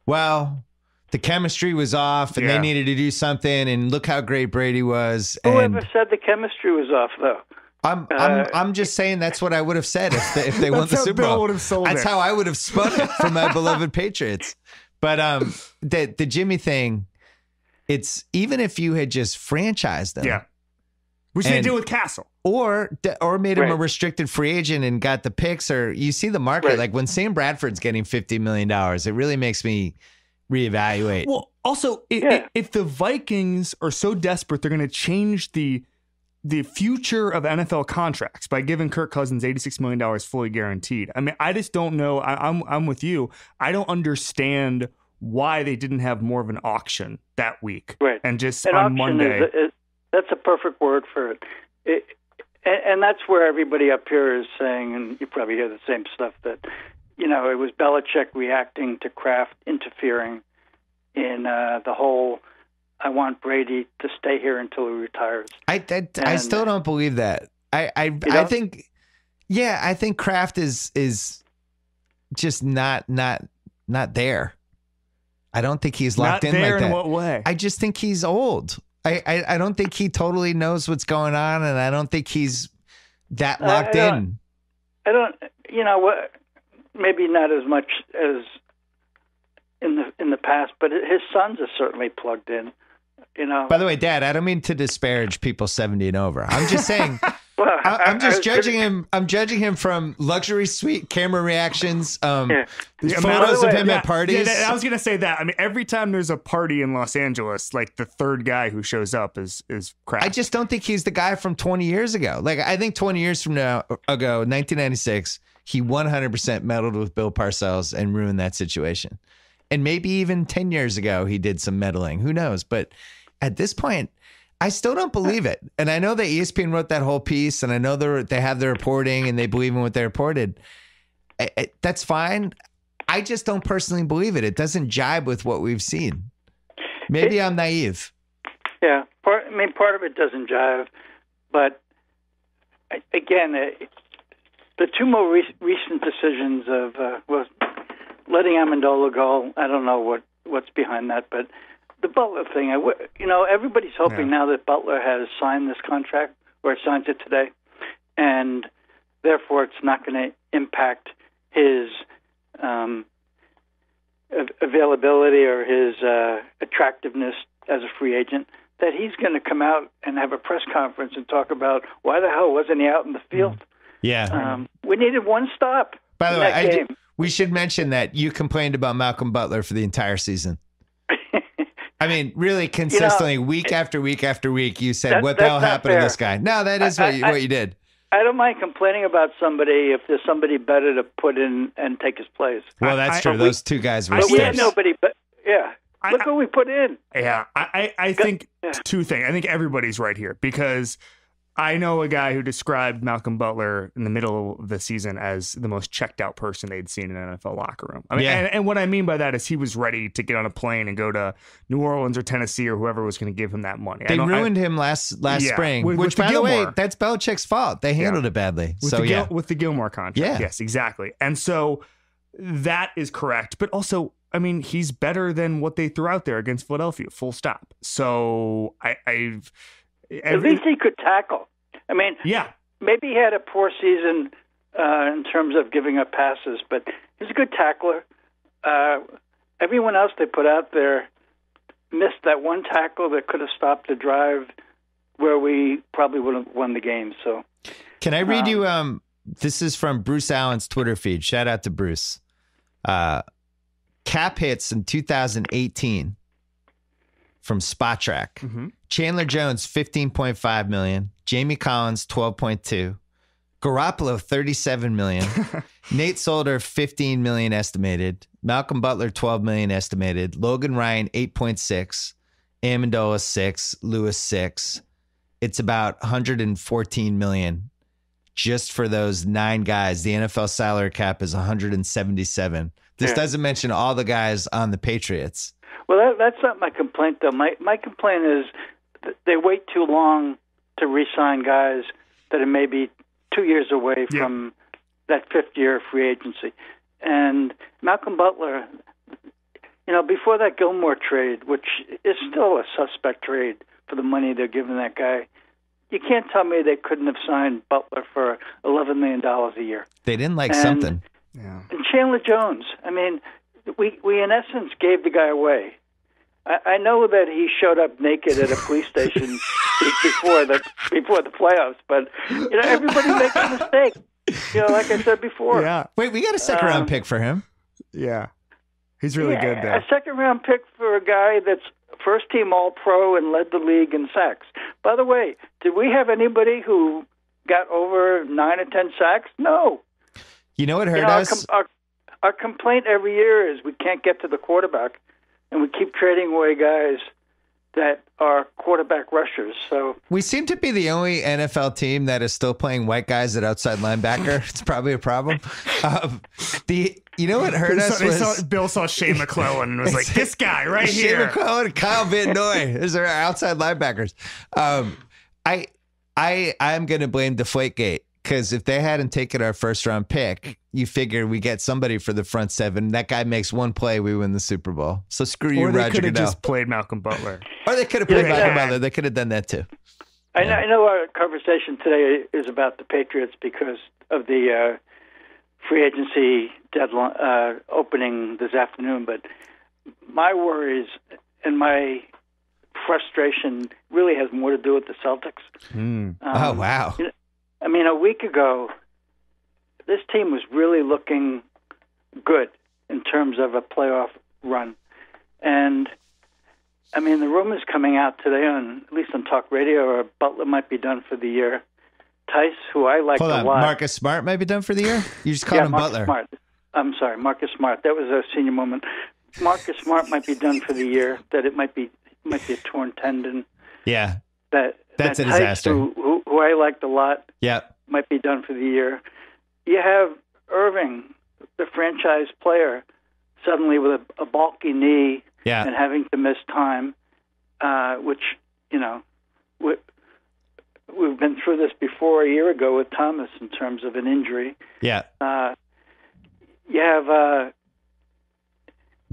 well, the chemistry was off and they needed to do something, and look how great Brady was. Whoever said the chemistry was off, though? I'm just saying that's what I would have said if they won the Super Bowl. That's how I would have spun it for my beloved Patriots. But the Jimmy thing, it's even if you had just franchised them, which they did with Castle, or made him a restricted free agent and got the picks, or you see the market like when Sam Bradford's getting $50 million, it really makes me reevaluate. Well, also, if the Vikings are so desperate, they're going to change the future of NFL contracts by giving Kirk Cousins $86 million fully guaranteed. I mean, I just don't know. I'm with you. I don't understand why they didn't have more of an auction that week. Right. And just an on Monday. That's a perfect word for it. And that's where everybody up here is saying, and you probably hear the same stuff, that it was Belichick reacting to Kraft interfering in the whole, I want Brady to stay here until he retires. I still don't believe that. I think, I think Kraft is just not there. I don't think he's locked in like that. In what way? I just think he's old. I don't think he totally knows what's going on, and I don't think he's that locked in. I don't, what? Maybe not as much as in the past, but his sons are certainly plugged in. By the way, Dad, I don't mean to disparage people 70 and over. I'm just saying. Well, I'm just judging him. I'm judging him from luxury suite camera reactions, photos of him at parties. I was gonna say that. I mean, every time there's a party in Los Angeles, like the third guy who shows up is Kraft. I just don't think he's the guy from 20 years ago. Like, I think 20 years ago, 1996, he 100% meddled with Bill Parcells and ruined that situation. And maybe even 10 years ago, he did some meddling. Who knows? But at this point, I still don't believe it. And I know that ESPN wrote that whole piece, and I know they have the reporting and they believe in what they reported. That's fine. I just don't personally believe it. It doesn't jibe with what we've seen. Maybe I'm naive. Yeah. Part of it doesn't jive. But again, the two more recent decisions of letting Amendola go, I don't know what's behind that, but the Butler thing, everybody's hoping now that Butler has signed this contract, or signs it today, and therefore it's not going to impact his availability or his attractiveness as a free agent, that he's going to come out and have a press conference and talk about why the hell wasn't he out in the field? Yeah. We needed one stop. By the way, we should mention that you complained about Malcolm Butler for the entire season. I mean, really consistently, week after week after week, you said, what the hell happened to this guy? No, that is what you did. I don't mind complaining about somebody if there's somebody better to put in and take his place. Well, that's true. Those two guys were But we had nobody, look who we put in. Yeah, I think two things. I think everybody's right here, because I know a guy who described Malcolm Butler in the middle of the season as the most checked out person they'd seen in an NFL locker room. I mean, and what I mean by that is he was ready to get on a plane and go to New Orleans or Tennessee or whoever was going to give him that money. They ruined him last spring, which, by the way, that's Belichick's fault. They handled it badly. With the Gilmore contract. Yeah. Yes, exactly. And so that is correct. But also, I mean, he's better than what they threw out there against Philadelphia, full stop. So at least he could tackle. I mean, maybe he had a poor season in terms of giving up passes, but he's a good tackler. Everyone else they put out there missed that one tackle that could have stopped the drive where we probably would have won the game. So, can I read you? This is from Bruce Allen's Twitter feed. Shout out to Bruce. Cap hits in 2018 from Spot Track. Mm-hmm. Chandler Jones, $15.5 million. Jamie Collins, $12.2. Garoppolo, $37 million. Nate Solder, $15 million estimated. Malcolm Butler, $12 million estimated. Logan Ryan, $8.6. Amendola, $6. Lewis, $6. It's about $114 million just for those 9 guys. The NFL salary cap is $177. This doesn't mention all the guys on the Patriots. Well, that's not my complaint, though. My complaint is they wait too long to re-sign guys that are maybe 2 years away from that 5th year of free agency. And Malcolm Butler, before that Gilmore trade, which is still a suspect trade for the money they're giving that guy, you can't tell me they couldn't have signed Butler for $11 million a year. They didn't like something. Yeah. And Chandler Jones, I mean, we in essence gave the guy away. I know that he showed up naked at a police station before the playoffs, but everybody makes a mistake. Like I said before. Yeah. Wait, we got a second round pick for him. Yeah, he's really good there. A second round pick for a guy that's first team All Pro and led the league in sacks. By the way, did we have anybody who got over 9 or 10 sacks? No. You know what hurt us? Our complaint every year is we can't get to the quarterback, and we keep trading away guys that are quarterback rushers. So we seem to be the only NFL team that is still playing white guys at outside linebacker. It's probably a problem. You know what hurt us? Bill saw Shane McClellan and was like, "This guy right here." Shane McClellan, Kyle Van Noy. Those are our outside linebackers. I'm going to blame Deflategate. Because if they hadn't taken our first round pick, you figure we get somebody for the front 7. That guy makes one play, we win the Super Bowl. So screw you, Roger Goodell. Or they could have just played Malcolm Butler. Or they could have played Malcolm Butler. They could have done that too. I know our conversation today is about the Patriots because of the free agency deadline opening this afternoon. But my worries and my frustration really has more to do with the Celtics. Oh, wow. I mean, a week ago, this team was really looking good in terms of a playoff run. And, I mean, the rumors coming out today, at least on talk radio, are Butler might be done for the year. Tice, who I like a lot. Marcus Smart might be done for the year? You just called him Marcus Butler. Smart. I'm sorry, Marcus Smart. That was a senior moment. Marcus Smart might be done for the year, that it might be a torn tendon. Yeah. That's a disaster. Who I liked a lot. Yeah. Might be done for the year. You have Irving, the franchise player, suddenly with a bulky knee and having to miss time, which, we've been through this before a year ago with Thomas in terms of an injury. Yeah. You have...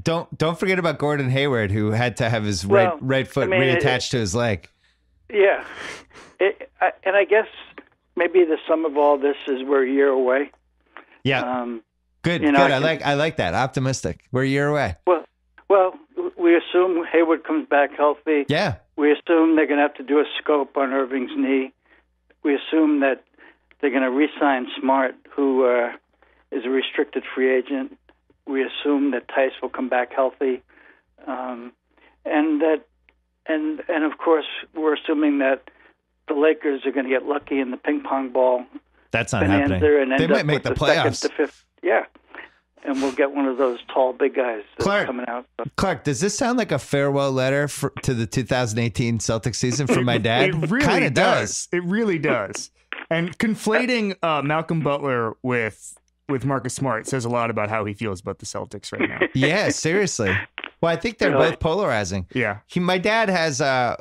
Don't forget about Gordon Hayward, who had to have his right foot reattached to his leg. Yeah. And I guess maybe the sum of all this is we're a year away. Yeah. Good. I like that. Optimistic. We're a year away. Well, we assume Hayward comes back healthy. Yeah. We assume they're going to have to do a scope on Irving's knee. We assume that they're going to re-sign Smart, who is a restricted free agent. We assume that Tice will come back healthy, and of course we're assuming that the Lakers are going to get lucky in the ping pong ball. That's not happening. And they might make the playoffs. To fifth. Yeah, and we'll get one of those tall, big guys that's Clark. coming out. Clark, does this sound like a farewell letter to the 2018 Celtics season from my dad? It really Kinda does. It really does. And conflating Malcolm Butler with Marcus Smart says a lot about how he feels about the Celtics right now. Yeah, seriously. Well, I think they're Really? both polarizing. Yeah. My dad has a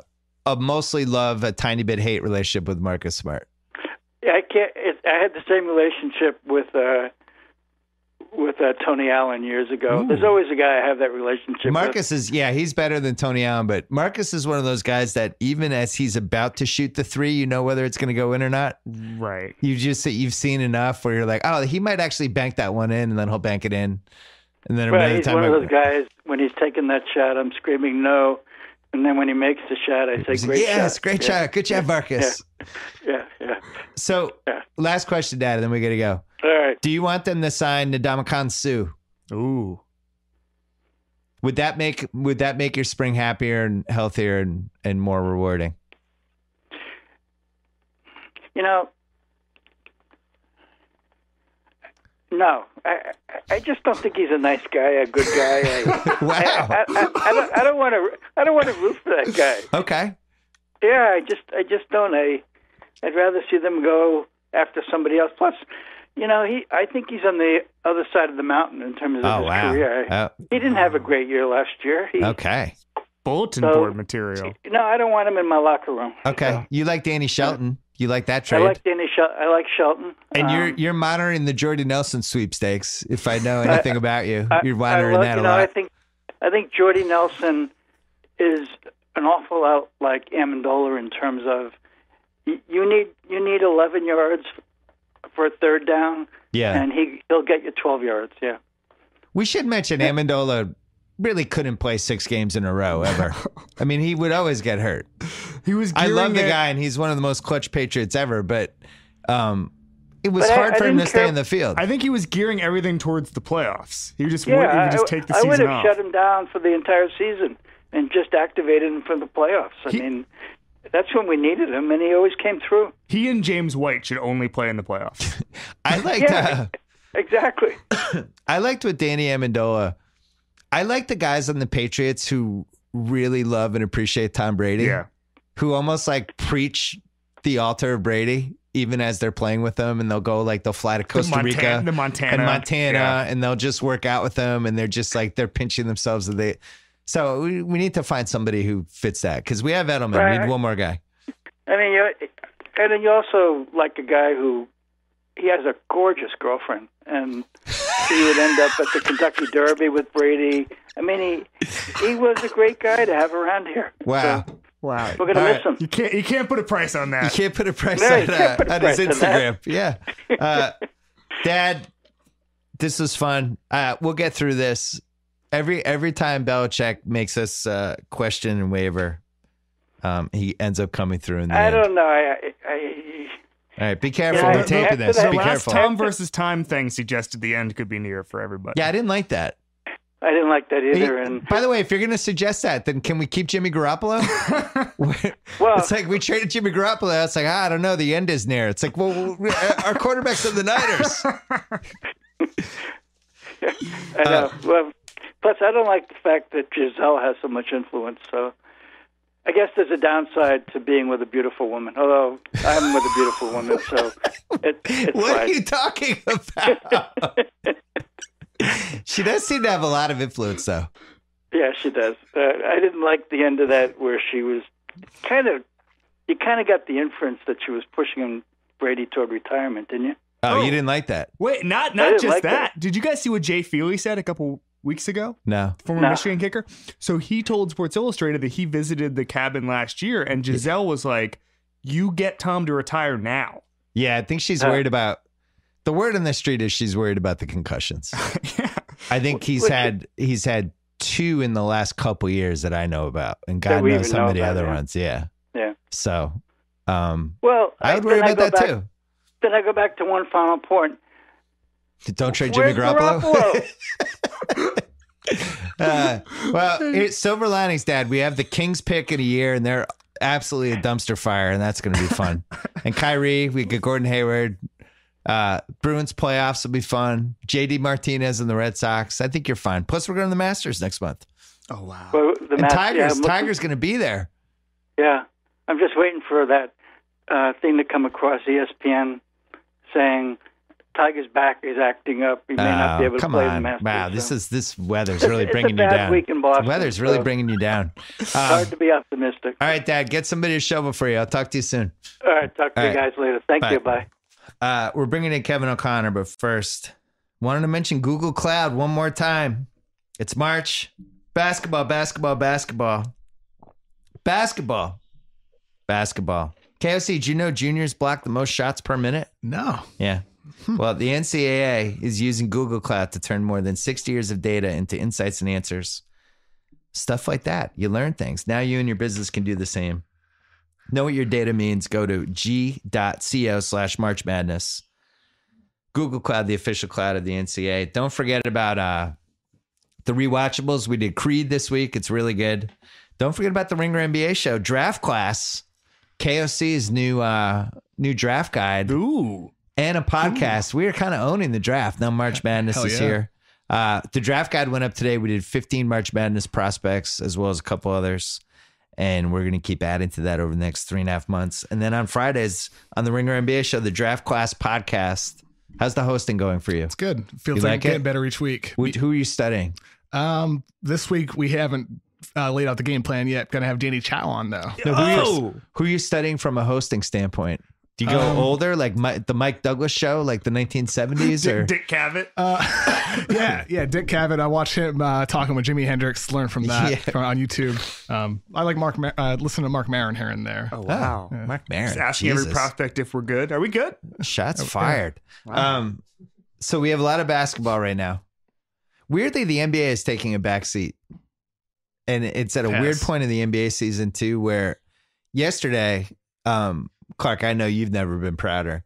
mostly love, a tiny bit hate relationship with Marcus Smart. Yeah, I had the same relationship with Tony Allen years ago. Ooh. There's always a guy I have that relationship Marcus is, he's better than Tony Allen, but Marcus is one of those guys that even as he's about to shoot the three, you know whether it's going to go in or not. Right. You've seen enough where you're like, oh, he might actually bank that one in, and then he'll bank it in. And then with. Right, another he's time, one of those guys, when he's taking that shot, I'm screaming no. And then when he makes the shot, I say, great shot. Yes, great shot. Good job, Marcus. Yeah. So, Yeah. last question, Dad, and then we got to go. All right. Do you want them to sign Ndamukong Suh? Ooh. Would that make your spring happier and healthier and more rewarding? You know, no. I just don't think he's a nice guy, a good guy. Wow. I don't want to root for that guy. Okay. Yeah, I just don't. I'd rather see them go after somebody else. Plus, you know, I think he's on the other side of the mountain in terms of his career. He didn't have a great year last year. Okay. Bulletin board material. No, I don't want him in my locker room. Okay. So, You like Danny Shelton. You like that trade. I like Danny Shelton. I like Shelton. And you're monitoring the Jordy Nelson sweepstakes. If I know anything about you, you're monitoring that a lot. I think Jordy Nelson is an awful lot like Amendola in terms of you need 11 yards for a third down. Yeah. And he'll get you 12 yards. Yeah. We should mention Amendola really couldn't play 6 games in a row ever. I mean, he would always get hurt. I love the guy, and he's one of the most clutch Patriots ever, but it was hard for him to stay in the field. I think he was gearing everything towards the playoffs. He would just take the I season would have off. shut him down for the entire season and just activated him for the playoffs. I mean, that's when we needed him, and he always came through. He and James White should only play in the playoffs. I liked exactly. I liked with Danny Amendola. I like the guys on the Patriots who really love and appreciate Tom Brady. Yeah. Who almost like preach the altar of Brady even as they're playing with them, and they'll fly to Costa Rica, Montana, and they'll just work out with them, and they're just like they're pinching themselves. So we need to find somebody who fits that, because we have Edelman. Right. We need one more guy. I mean, and then you also like a guy who he has a gorgeous girlfriend, and he would end up at the Kentucky Derby with Brady. I mean, he was a great guy to have around here. Wow. So, wow. we're going to miss him. You can't put a price on that. You can't put a price No, on his Instagram. Yeah. Dad, this was fun. We'll get through this. Every time Belichick makes us question and waver, he ends up coming through in the end. I don't know. All right, be careful. Yeah, We're taping this. the Be last careful. Tom versus time thing suggested the end could be near for everybody. Yeah, I didn't like that. I didn't like that either. And by the way, if you're going to suggest that, then can we keep Jimmy Garoppolo? well, It's like we traded Jimmy Garoppolo. It's like, I don't know. The end is near. It's like, well, our quarterback's of the Niners. I know. Well, plus, I don't like the fact that Giselle has so much influence. So I guess there's a downside to being with a beautiful woman. Although I'm with a beautiful woman, so it's What fine. are you talking about? She does seem to have a lot of influence, though. Yeah, she does. I didn't like the end of that where she was you kind of got the inference that she was pushing Brady toward retirement, didn't you? Oh, you didn't like that? Wait, not didn't just like that. Did you guys see what Jay Feely said a couple weeks ago? No. Former No. Michigan kicker. So he told Sports Illustrated that he visited the cabin last year, and Giselle was like, "You get Tom to retire now." Yeah, I think she's worried about. The word on the street is she's worried about the concussions. Yeah. I think he's had 2 in the last couple years that I know about, and That God we knows even how know many about, other yeah. ones. Yeah. Yeah. So, Well, I would worry then about that go back, too. Then I go back to one final point. Don't trade Jimmy Where's Garoppolo. Garoppolo? Well, here's silver linings, Dad. We have the Kings pick in a year, and they're absolutely a dumpster fire, and that's going to be fun. And Kyrie, we get Gordon Hayward. Bruins playoffs will be fun. JD Martinez and the Red Sox. I think you're fine. Plus, we're going to the Masters next month. Oh, wow. Well, And Tiger's going to be there. Yeah, I'm just waiting for that thing to come across ESPN saying Tiger's back is acting up. He may not be able to play the Masters. Wow, so. this weather's really bringing you It's a bad down. week in Boston, The weather's really so bringing you down. it's hard to be optimistic. All right, Dad, get somebody to shovel for you. I'll talk to you soon. All right, talk to All you right. guys later. Thank Bye. you. Bye. We're bringing in Kevin O'Connor, but first, wanted to mention Google Cloud one more time. It's March. Basketball. KOC, do you know juniors block the most shots per minute? No. Yeah. Well, the NCAA is using Google Cloud to turn more than 60 years of data into insights and answers. Stuff like that. You learn things. Now you and your business can do the same. Know what your data means. Go to g.co/March Madness. Google Cloud, the official cloud of the NCAA. Don't forget about the rewatchables. We did Creed this week. It's really good. Don't forget about the Ringer NBA show, Draft Class, KOC's new draft guide. Ooh. And a podcast. We are kind of owning the draft. Now March Madness Hell is yeah. here. The draft guide went up today. We did 15 March Madness prospects as well as a couple others. And we're going to keep adding to that over the next 3.5 months. And then on Fridays on the Ringer NBA show, the Draft Class podcast. How's the hosting going for you? It's good. Feels You like like getting it? better each week. Who are you studying? This week we haven't laid out the game plan yet. Gonna have Danny Chow on though. No, who are you studying from a hosting standpoint? Do you go older, like the Mike Douglas show, like the 1970s? Or Dick Cavett. Yeah, Dick Cavett. I watched him talking with Jimi Hendrix. Learn from that on YouTube. I like listen to Mark Maron here and there. Oh, wow. Mark Maron. Just asking every prospect if we're good. Are we good? Shots fired. So we have a lot of basketball right now. Weirdly, the NBA is taking a back seat. And it's at a weird point in the NBA season, too, where yesterday, Clark, I know you've never been prouder.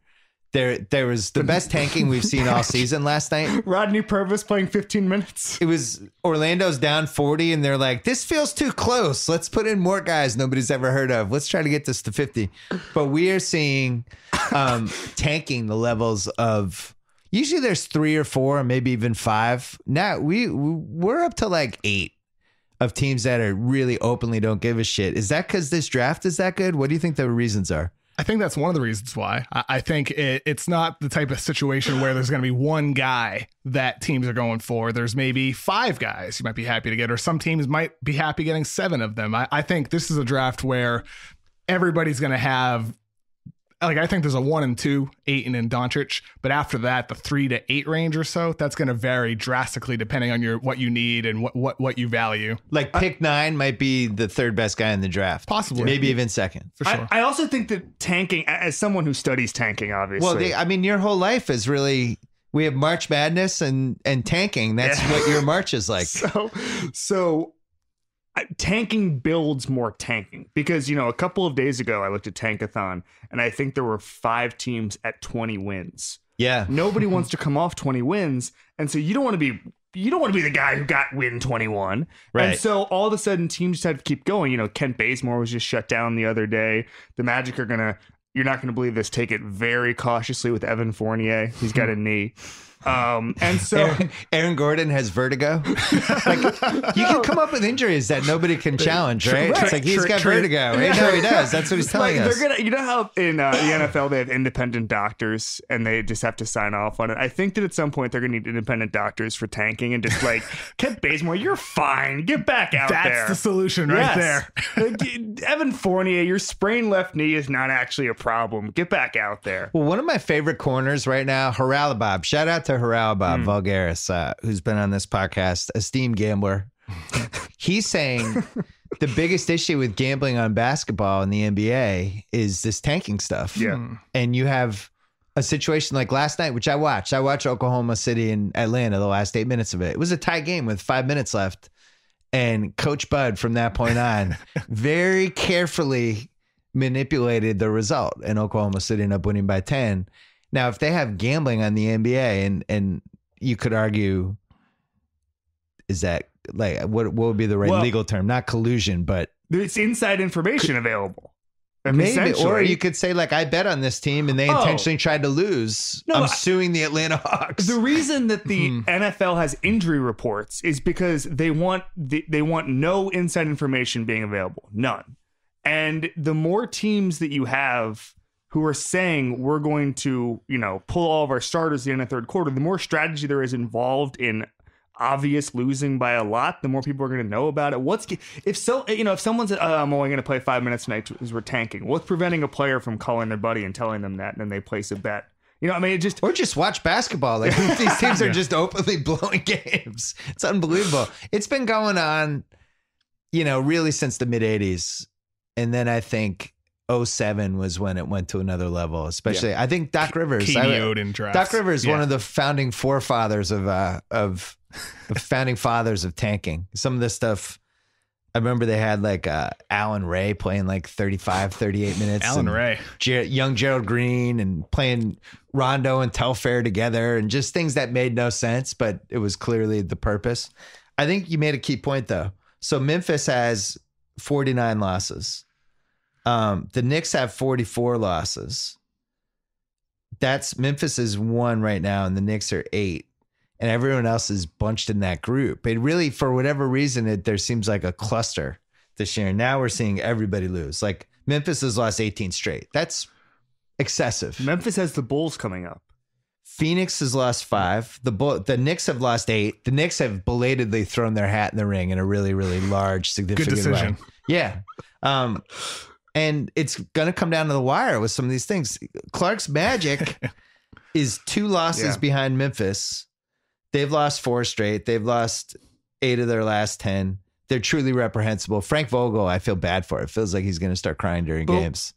There was the best tanking we've seen all season last night. Rodney Purvis playing 15 minutes. It was Orlando's down 40, and they're like, this feels too close. Let's put in more guys nobody's ever heard of. Let's try to get this to 50. But we are seeing tanking the levels of... Usually there's 3 or 4, maybe even 5. Now we're up to like 8 of teams that are really openly don't give a shit. Is that because this draft is that good? What do you think the reasons are? I think that's one of the reasons why. I think it's not the type of situation where there's going to be one guy that teams are going for. There's maybe 5 guys you might be happy to get, or some teams might be happy getting 7 of them. I think this is a draft where everybody's going to have, like, I think there's a 1 and 2, Ayton and Doncic, but after that, the 3 to 8 range or so, that's going to vary drastically depending on what you need and what you value. Like pick 9 might be the 3rd best guy in the draft. Possibly. Maybe even 2nd. For sure. I also think that tanking, as someone who studies tanking, obviously. Well, your whole life is really, we have March Madness and tanking. That's what your March is like. So tanking builds more tanking because, a couple of days ago I looked at Tankathon and I think there were 5 teams at 20 wins. Yeah. Nobody wants to come off 20 wins. And so you don't want to be the guy who got win 21. Right. And so all of a sudden teams just had to keep going. Kent Bazemore was just shut down the other day. The Magic are you're not going to believe this, take it very cautiously with Evan Fournier. He's got a knee. And so Aaron Gordon has vertigo. Like, you can come up with injuries that nobody can challenge, right? It's like he's got vertigo. Right? No, he does. That's what he's telling us. They're gonna, how in the NFL they have independent doctors and they just have to sign off on it. I think that at some point they're gonna need independent doctors for tanking and just like, Kent Bazemore, you're fine. Get back out there. That's the solution right there. Evan Fournier, your sprained left knee is not actually a problem. Get back out there. Well, one of my favorite corners right now, Haralabob. Shout out to Haralabob Vulgaris, who's been on this podcast, esteemed gambler. He's saying the biggest issue with gambling on basketball in the NBA is this tanking stuff. Yeah. And you have a situation like last night, which I watched. I watched Oklahoma City and Atlanta, the last 8 minutes of it. It was a tie game with 5 minutes left. And Coach Bud, from that point on, very carefully manipulated the result. And Oklahoma City ended up winning by 10. Now, if they have gambling on the NBA, and you could argue, is that like what would be the right legal term? Not collusion, but it's inside information available. Maybe, or you could say like, I bet on this team and they intentionally tried to lose. No, I'm suing the Atlanta Hawks. The reason that the NFL has injury reports is because they want no inside information being available, none. And the more teams that you have who are saying we're going to, pull all of our starters at the end of the third quarter, the more strategy there is involved in obvious losing by a lot, the more people are going to know about it. If someone said, I'm only going to play 5 minutes tonight because we're tanking, what's preventing a player from calling their buddy and telling them that, and then they place a bet? Or just watch basketball. Like these teams are just openly blowing games. It's unbelievable. It's been going on, really since the mid 80s. And then I think 2007 was when it went to another level, especially I think Doc Rivers. Doc Rivers, one of the founding forefathers of the founding fathers of tanking. Some of this stuff, I remember they had like Alan Ray playing like 35, 38 minutes. Alan Ray. Young Gerald Green and playing Rondo and Telfair together and just things that made no sense, but it was clearly the purpose. I think you made a key point though. So Memphis has 49 losses. The Knicks have 44 losses. Memphis is 1 right now and the Knicks are 8. And everyone else is bunched in that group. It really, for whatever reason, there seems like a cluster this year. Now we're seeing everybody lose. Like Memphis has lost 18 straight. That's excessive. Memphis has the Bulls coming up. Phoenix has lost 5. The Knicks have lost 8. The Knicks have belatedly thrown their hat in the ring in a really, really large, significant Good decision. way. Yeah. And it's going to come down to the wire with some of these things. Clark's Magic is 2 losses behind Memphis. They've lost 4 straight. They've lost 8 of their last 10. They're truly reprehensible. Frank Vogel, I feel bad for. It feels like he's going to start crying during games.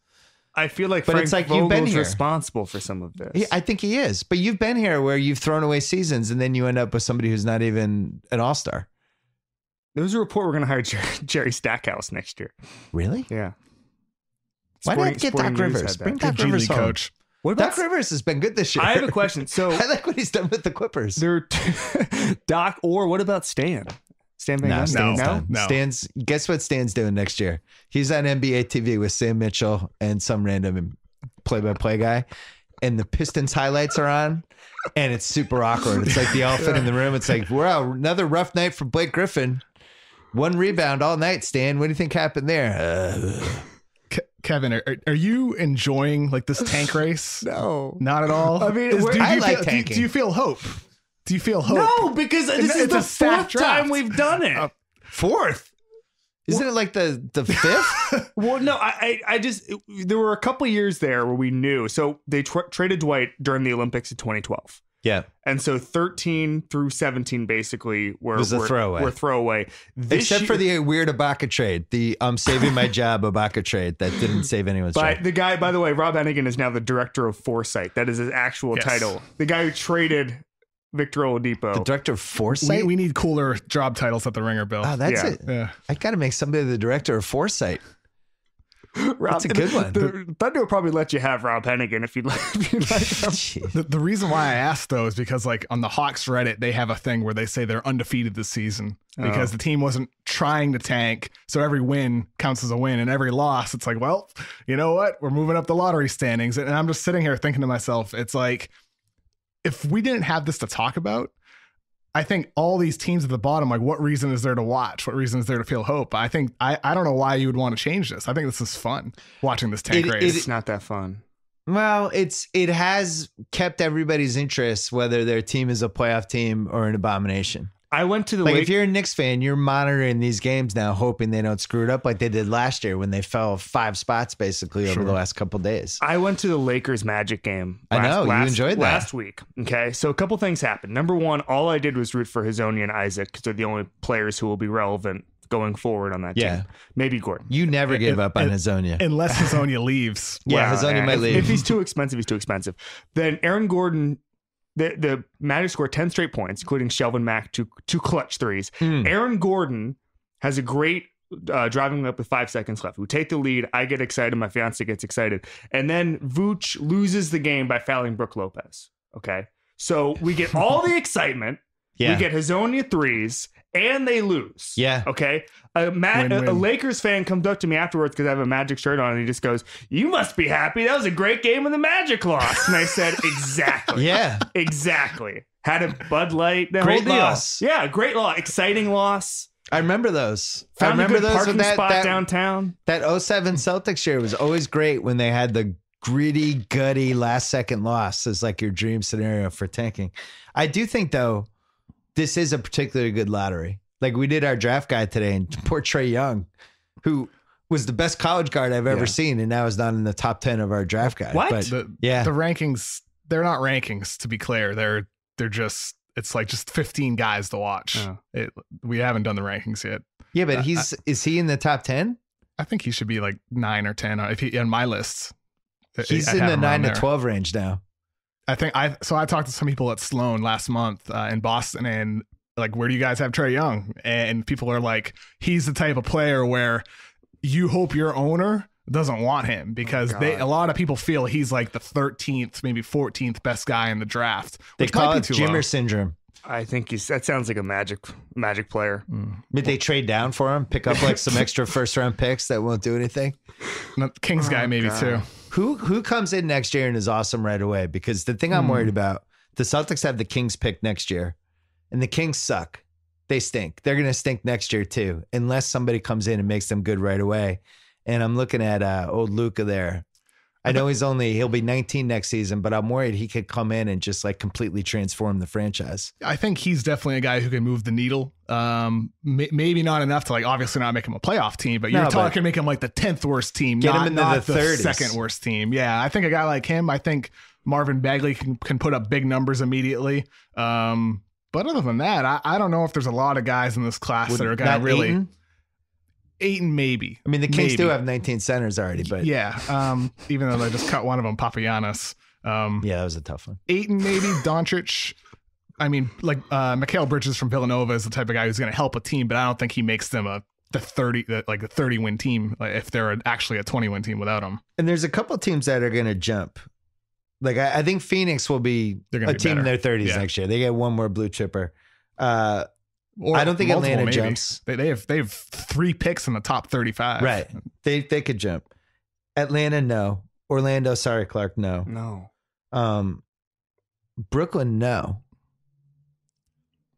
I feel like Frank Vogel's responsible for some of this. I think he is. But you've been here where you've thrown away seasons and then you end up with somebody who's not even an all-star. There was a report we're going to hire Jerry Stackhouse next year. Really? Yeah. Why not get Doc Rivers? Bring Doc Rivers home. Coach. Doc Rivers has been good this year. I have a question. So I like what he's done with the Clippers. Doc, or what about Stan? Stan Van Gundy? Stan's done. Stan's, guess what Stan's doing next year? He's on NBA TV with Sam Mitchell and some random play-by-play guy. And the Pistons highlights are on. And it's super awkward. It's like the elephant in the room. It's like, wow, another rough night for Blake Griffin. 1 rebound all night, Stan. What do you think happened there? Kevin, are you enjoying like this tank race? No, not at all. I mean, I like tanking. Do you feel hope? Do you feel hope? No, because this is the 4th time we've done it. 4th? Isn't it like the 5th? Well, no, I just there were a couple years there where we knew. So they traded Dwight during the Olympics in 2012. Yeah. And so 13 through 17 basically were throwaway. Except for the weird Ibaka trade, the I'm saving my job Ibaka trade that didn't save anyone's job. The guy, by the way, Rob Hennigan is now the director of foresight. That is his actual title. The guy who traded Victor Oladipo. The director of foresight? We need cooler job titles at the Ringer, Bill. Oh, that's it. Yeah. I got to make somebody the director of foresight. That's a good one. The Thunder will probably let you have Rob Hennigan if you'd like. The reason why I asked though is because like on the Hawks Reddit, they have a thing where they say they're undefeated this season because the team wasn't trying to tank. So every win counts as a win and every loss, it's like, well, you know what? We're moving up the lottery standings. And I'm just sitting here thinking to myself, it's like, if we didn't have this to talk about, I think all these teams at the bottom, like what reason is there to watch? What reason is there to feel hope? I think I don't know why you would want to change this. I think this is fun watching this tank race. It's not that fun. Well, it has kept everybody's interest, whether their team is a playoff team or an abomination. I went to the if you're a Knicks fan, you're monitoring these games now, hoping they don't screw it up like they did last year when they fell 5 spots basically over the last couple of days. I went to the Lakers Magic game. You enjoyed that last week. Okay, so a couple things happened. Number one, all I did was root for Hazonia and Isaac because they're the only players who will be relevant going forward on that team. Maybe Gordon. You never give up on Hazonia. Unless Hazonia leaves. Hazonia might leave. If he's too expensive, he's too expensive. Then Aaron Gordon... The Magic scored 10 straight points, including Shelvin Mack, two clutch threes. Aaron Gordon has a great driving up with 5 seconds left. We take the lead. I get excited. My fiance gets excited. And then Vooch loses the game by fouling Brook Lopez. Okay. So we get all the excitement. Yeah. We get Hazonia threes, and they lose. Yeah. Okay. A Lakers fan comes up to me afterwards because I have a Magic shirt on, and he just goes, "You must be happy. That was a great game when the Magic lost." And I said, "Exactly. Yeah. Exactly. Had a Bud Light. The Great whole deal. loss. Yeah, great loss. Exciting loss. I remember those. I Found remember a good those parking with spot downtown. That 07 Celtics year was always great when they had the gritty, gutty last second loss as like your dream scenario for tanking. I do think though, this is a particularly good lottery. Like we did our draft guide today, and poor Trae Young, who was the best college guard I've ever seen, and now is not in the top 10 of our draft guide. What? But, The rankings, they're not rankings, to be clear. They're just, it's like just 15 guys to watch. Oh. We haven't done the rankings yet. Yeah, but is he in the top 10? I think he should be like 9 or 10 if he on my list. He's in the 9 to 12 range now. I talked to some people at Sloan last month in Boston, and like, where do you guys have Trae Young? And people are like, he's the type of player where you hope your owner doesn't want him, because a lot of people feel he's like the 13th, maybe 14th best guy in the draft. They call it Jimmer syndrome. I think that sounds like a magic player. Did they trade down for him? Pick up like some extra first round picks that won't do anything? Kings guy maybe too. Who comes in next year and is awesome right away? Because the thing I'm worried about, the Celtics have the Kings pick next year, and the Kings suck. They stink. They're going to stink next year too, unless somebody comes in and makes them good right away. And I'm looking at old Luka there. I know he'll be 19 next season, but I'm worried he could come in and just like completely transform the franchise. I think he's definitely a guy who can move the needle. Maybe not enough to like obviously not make him a playoff team, but you're talking make him like the 10th worst team, get him into not the 30s. Second worst team. Yeah, I think a guy like him, I think Marvin Bagley can put up big numbers immediately. But other than that, I don't know if there's a lot of guys in this class that are going to really. Ayton, maybe. I mean, the Kings do have 19 centers already, but yeah. Even though they just cut one of them, Papagiannis. Yeah, that was a tough one. Ayton, maybe. Doncic. I mean, like Mikal Bridges from Villanova is the type of guy who's going to help a team, but I don't think he makes them a 30 win team if they're actually a 20 win team without him. And there's a couple teams that are going to jump. Like I think Phoenix will be a team in their 30s next year. They get one more blue chipper. I don't think Atlanta jumps. They have 3 picks in the top 35. Right. They could jump. Atlanta, no. Orlando, sorry, Clark, no. No. Brooklyn, no.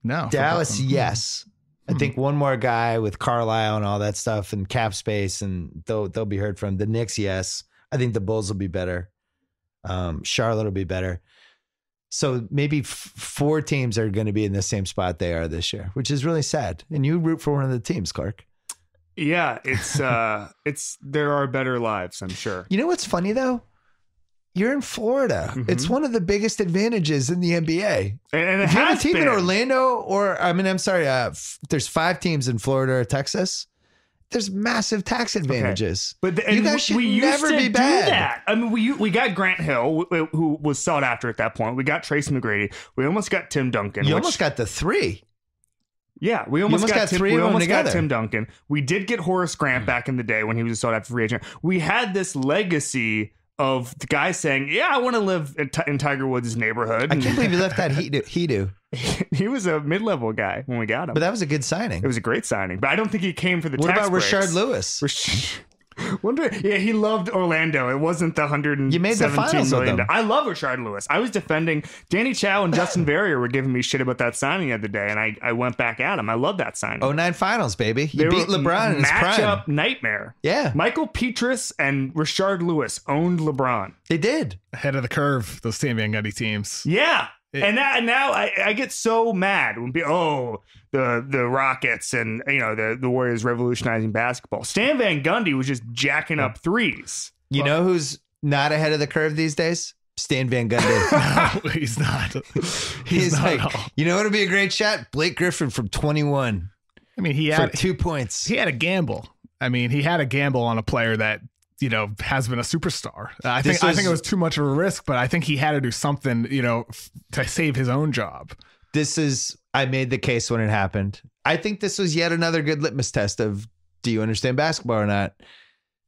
No. Dallas, yes. I think one more guy with Carlisle and all that stuff and cap space, and they'll be heard from. The Knicks, yes. I think the Bulls will be better. Charlotte will be better. So maybe 4 teams are going to be in the same spot they are this year, which is really sad. And you root for one of the teams, Clark. Yeah, it's there are better lives, I'm sure. You know what's funny though? You're in Florida. Mm-hmm. It's one of the biggest advantages in the NBA. And if you have a team in Orlando, there's 5 teams in Florida or Texas. There's massive tax advantages. Okay. But you guys should never be bad. That. I mean, we got Grant Hill, who was sought after at that point. We got Tracy McGrady. We almost got Tim Duncan. You almost got the 3. Yeah, we almost got Tim Duncan. We did get Horace Grant back in the day when he was a sought after free agent. We had this legacy of the guy saying, "Yeah, I want to live in Tiger Woods' neighborhood." I can't believe you left that Hedo. He was a mid-level guy when we got him. But that was a good signing. It was a great signing. But I don't think he came for the tax breaks. What about Rashard Lewis? Yeah, he loved Orlando. It wasn't the $117 you made the finals million. with them. I love Rashard Lewis. I was defending Danny Chow and Justin Verrier were giving me shit about that signing the other day, and I went back at him. I love that signing. 09 finals, baby. You beat LeBron in his prime. Matchup nightmare. Yeah. Michael Petrus and Rashard Lewis owned LeBron. They did. Ahead of the curve, those Stan Van Gundy teams. Yeah. And now I get so mad when the Rockets and the Warriors revolutionizing basketball. Stan Van Gundy was just jacking up threes. You know who's not ahead of the curve these days? Stan Van Gundy. No, he's not. He's not like, you know what would be a great shot? Blake Griffin from 21. I mean, he had 2 points. He had a gamble. I mean, he had a gamble on a player that has been a superstar. I think it was too much of a risk, but I think he had to do something, to save his own job. I made the case when it happened. I think this was yet another good litmus test of, do you understand basketball or not?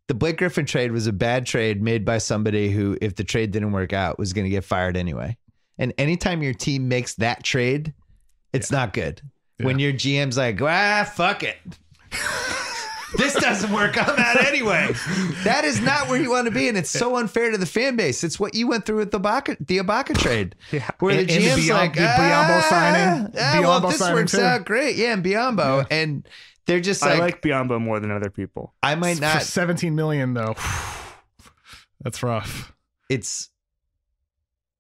The Blake Griffin trade was a bad trade made by somebody who, if the trade didn't work out, was going to get fired anyway. And anytime your team makes that trade It's not good. When your GM's like, fuck it. This doesn't work. I'm out anyway. That is not where you want to be, and it's so unfair to the fan base. It's what you went through with the Ibaka trade, where the GM's like, Biyombo signing. Well, this works out great. Yeah, and Biyombo, and they're just like, I like Biyombo more than other people. I might not. For $17 million though. That's rough. It's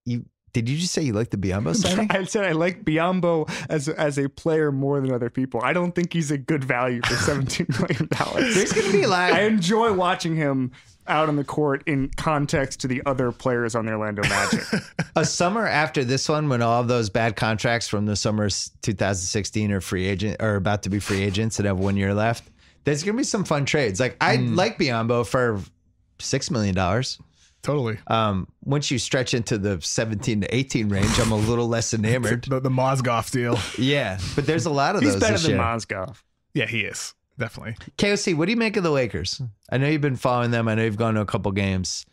you. Did you just say you like the Biyombo signing? I said I like Biyombo as a player more than other people. I don't think he's a good value for $17 million. There's going to be a lot. I enjoy watching him out on the court in context to the other players on the Orlando Magic. A summer after this one, when all of those bad contracts from the summer 2016 are free agent or about to be free agents and have 1 year left, there's going to be some fun trades. Like I like Biyombo for $6 million. Totally. Once you stretch into the 17 to 18 range, I'm a little less enamored. the Mozgov deal. Yeah, but there's a lot of those. He's better than Mozgov. Yeah, he is. Definitely. KOC, what do you make of the Lakers? I know you've been following them. I know you've gone to a couple games.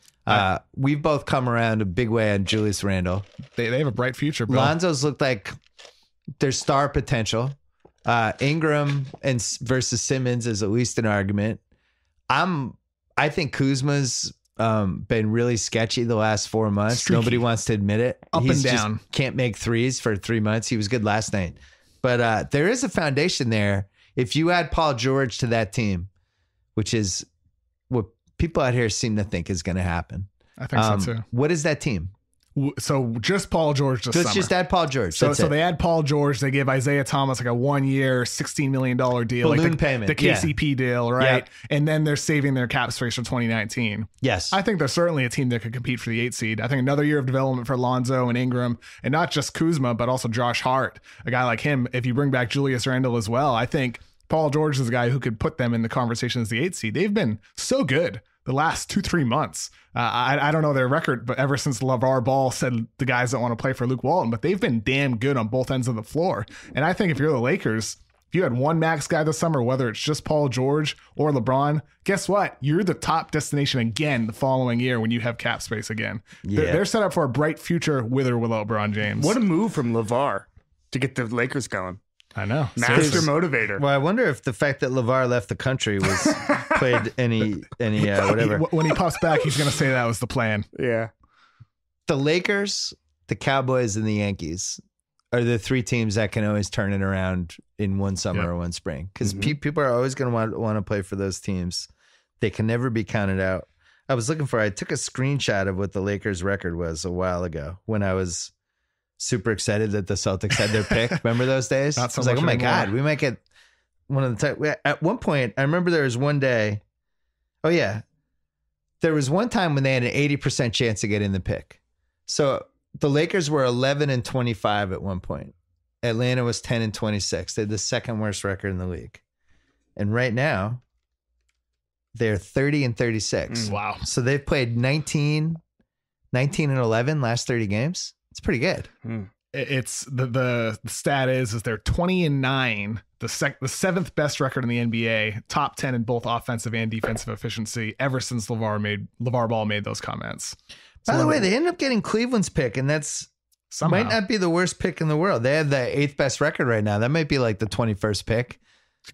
We've both come around a big way on Julius Randle. They have a bright future, Bill. Lonzo's looked like their star potential. Ingram versus Simmons is at least an argument. I think Kuzma's been really sketchy the last 4 months. Streaky. Nobody wants to admit it. Up and down. Just can't make threes for 3 months. He was good last night. But there is a foundation there. If you add Paul George to that team, which is what people out here seem to think is going to happen. I think so too. What is that team? So just Paul George this summer. Just add Paul George. So they add Paul George. They give Isaiah Thomas like a 1 year, $16 million deal. Balloon like payment. The KCP deal, right? Yep. And then they're saving their cap space for 2019. Yes. I think they're certainly a team that could compete for the 8 seed. I think another year of development for Lonzo and Ingram, and not just Kuzma, but also Josh Hart, a guy like him. If you bring back Julius Randle as well, I think Paul George is a guy who could put them in the conversation as the 8 seed. They've been so good the last 2-3 months. I don't know their record, but ever since LeVar Ball said the guys don't want to play for Luke Walton, but they've been damn good on both ends of the floor. And I think if you're the Lakers, if you had one max guy this summer, whether it's just Paul George or LeBron, guess what? You're the top destination again the following year when you have cap space again. Yeah. They're set up for a bright future with or without LeBron James. What a move from LeVar to get the Lakers going. I know. Master motivator. Well, I wonder if the fact that LeVar left the country was played any whatever. When he puffs back, he's going to say that was the plan. Yeah. The Lakers, the Cowboys, and the Yankees are the three teams that can always turn it around in one summer or one spring. Because people are always going to want to play for those teams. They can never be counted out. I took a screenshot of what the Lakers record was a while ago when I was super excited that the Celtics had their pick. Remember those days? Not so I was like, much oh my anymore. God, we might get one of the top. At one point, I remember there was one day. Oh yeah. There was one time when they had an 80% chance to get in the pick. So the Lakers were 11-25 at one point. Atlanta was 10-26. They had the second worst record in the league. And right now, they're 30-36. Wow. So they've played 19 and 11 last 30 games. It's pretty good. It's the stat is they're 20-9, the seventh best record in the NBA, top 10 in both offensive and defensive efficiency ever since LeVar Ball made those comments. By the way, they ended up getting Cleveland's pick, and that's Somehow. might not be the worst pick in the world. They have the 8th best record right now. That might be like the 21st pick.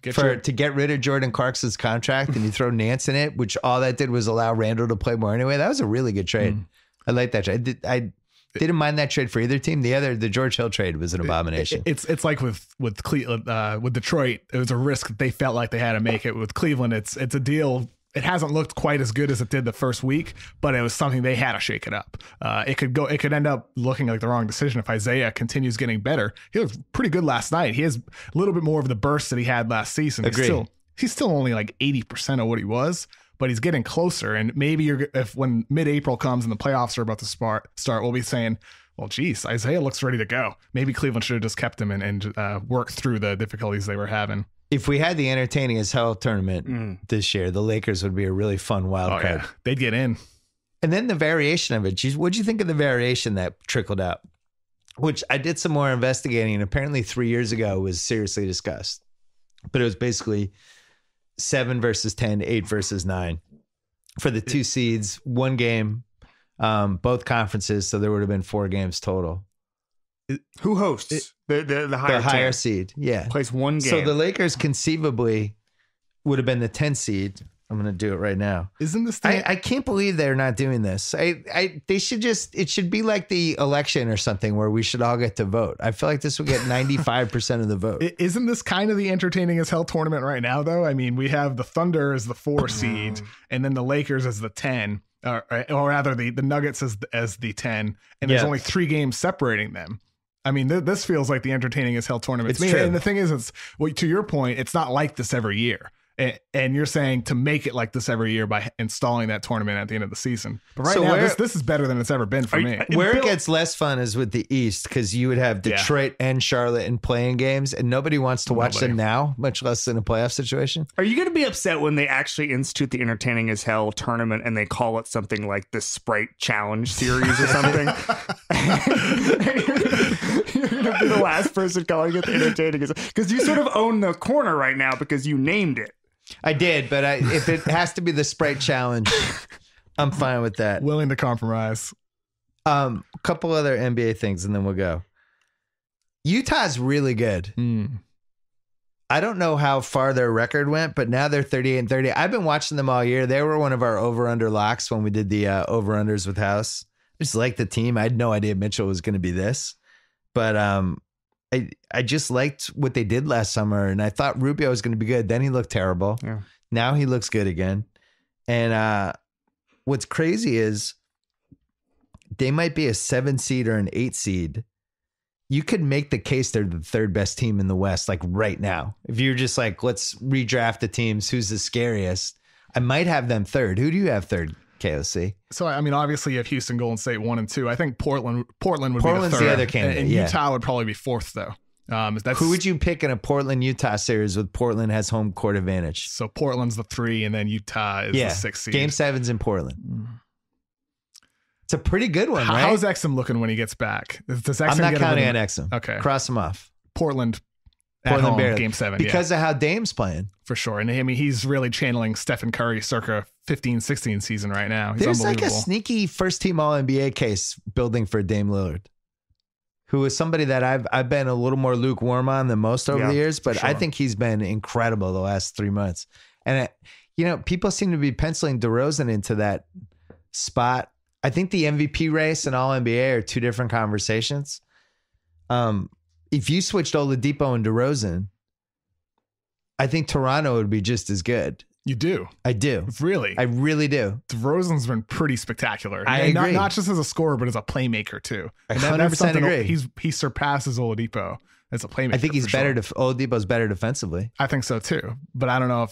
To get rid of Jordan Clarkson's contract and you throw Nance in it, which all that did was allow Randall to play more anyway. That was a really good trade. I like that trade. I didn't mind that trade for either team. The George Hill trade was an abomination. It's like with Cleveland, with Detroit, it was a risk that they felt like they had to make it. With Cleveland, it's a deal. It hasn't looked quite as good as it did the first week, but it was something they had to shake it up. It could end up looking like the wrong decision if Isaiah continues getting better. He was pretty good last night. He has a little bit more of the burst that he had last season. Agreed. He's still only like 80% of what he was, but he's getting closer. And maybe if when mid-April comes and the playoffs are about to start, we'll be saying, well, geez, Isaiah looks ready to go. Maybe Cleveland should have just kept him and worked through the difficulties they were having. If we had the entertaining as hell tournament this year, the Lakers would be a really fun wild card. Yeah. They'd get in. And then the variation of it. What'd you think of the variation that trickled out? Which I did some more investigating, and apparently 3 years ago was seriously discussed. But it was basically 7 versus 10, 8 versus 9 for the 2 seeds, one game, both conferences. So there would have been 4 games total. Who hosts the higher, the higher 10? seed. Yeah. Plays one game. So the Lakers conceivably would have been the 10 seed. I'm going to do it right now. Isn't this I can't believe they're not doing this. They should it should be like the election or something where we should all get to vote. I feel like this would get 95% of the vote. Isn't this kind of the entertaining as hell tournament right now, though? I mean, we have the Thunder as the 4 seed and then the Lakers as the 10, or rather the Nuggets as the 10. And there's only 3 games separating them. I mean, this feels like the entertaining as hell tournament to me. True. And the thing is, to your point, it's not like this every year. And you're saying to make it like this every year by installing that tournament at the end of the season. But right now, this is better than it's ever been for me. Where it gets less fun is with the East, because you would have Detroit and Charlotte in playing games, and nobody wants to watch them now, much less in a playoff situation. Are you going to be upset when they actually institute the entertaining as hell tournament and they call it something like the Sprite Challenge Series or something? You're going to be the last person calling it the entertaining as hell, because you sort of own the corner right now because you named it. I did, but if it has to be the Sprite Challenge, I'm fine with that. Willing to compromise. A couple other NBA things, and then we'll go. Utah's really good. I don't know how far their record went, but now they're 38-30. I've been watching them all year. They were one of our over-under locks when we did the over-unders with House. I just like the team. I had no idea Mitchell was going to be this, but I just liked what they did last summer, and I thought Rubio was going to be good. Then he looked terrible. Yeah. Now he looks good again. And what's crazy is they might be a 7 seed or an 8 seed. You could make the case they're the 3rd best team in the West, like right now. If you're just like, let's redraft the teams, who's the scariest? I might have them 3rd. Who do you have 3rd, KOC? So, I mean, obviously you have Houston, Golden State 1 and 2. I think Portland's would be the 3rd. the other candidate, and Utah would probably be 4th, though. Who would you pick in a Portland-Utah series with Portland has home court advantage? So Portland's the 3, and then Utah is the 6 seed. Game 7's in Portland. It's a pretty good one, right? How's Exum looking when he gets back? Does Exum I'm not counting on Exum. Okay. Cross him off. Portland at home, barely. Game 7. Because of how Dame's playing. For sure. And I mean, he's really channeling Stephen Curry circa 15-16 season right now. He's There's like unbelievable. a sneaky first-team All-NBA case building for Dame Lillard, who is somebody that I've been a little more lukewarm on than most over the years, but I think he's been incredible the last 3 months. And, people seem to be penciling DeRozan into that spot. I think the MVP race and All-NBA are 2 different conversations. If you switched Oladipo and DeRozan, I think Toronto would be just as good. You do? I do. Really? I really do. DeRozan's been pretty spectacular. I agree. Not just as a scorer, but as a playmaker too. I 100% agree. He surpasses Oladipo as a playmaker. I think he's better. Oladipo's better defensively. I think so too. But I don't know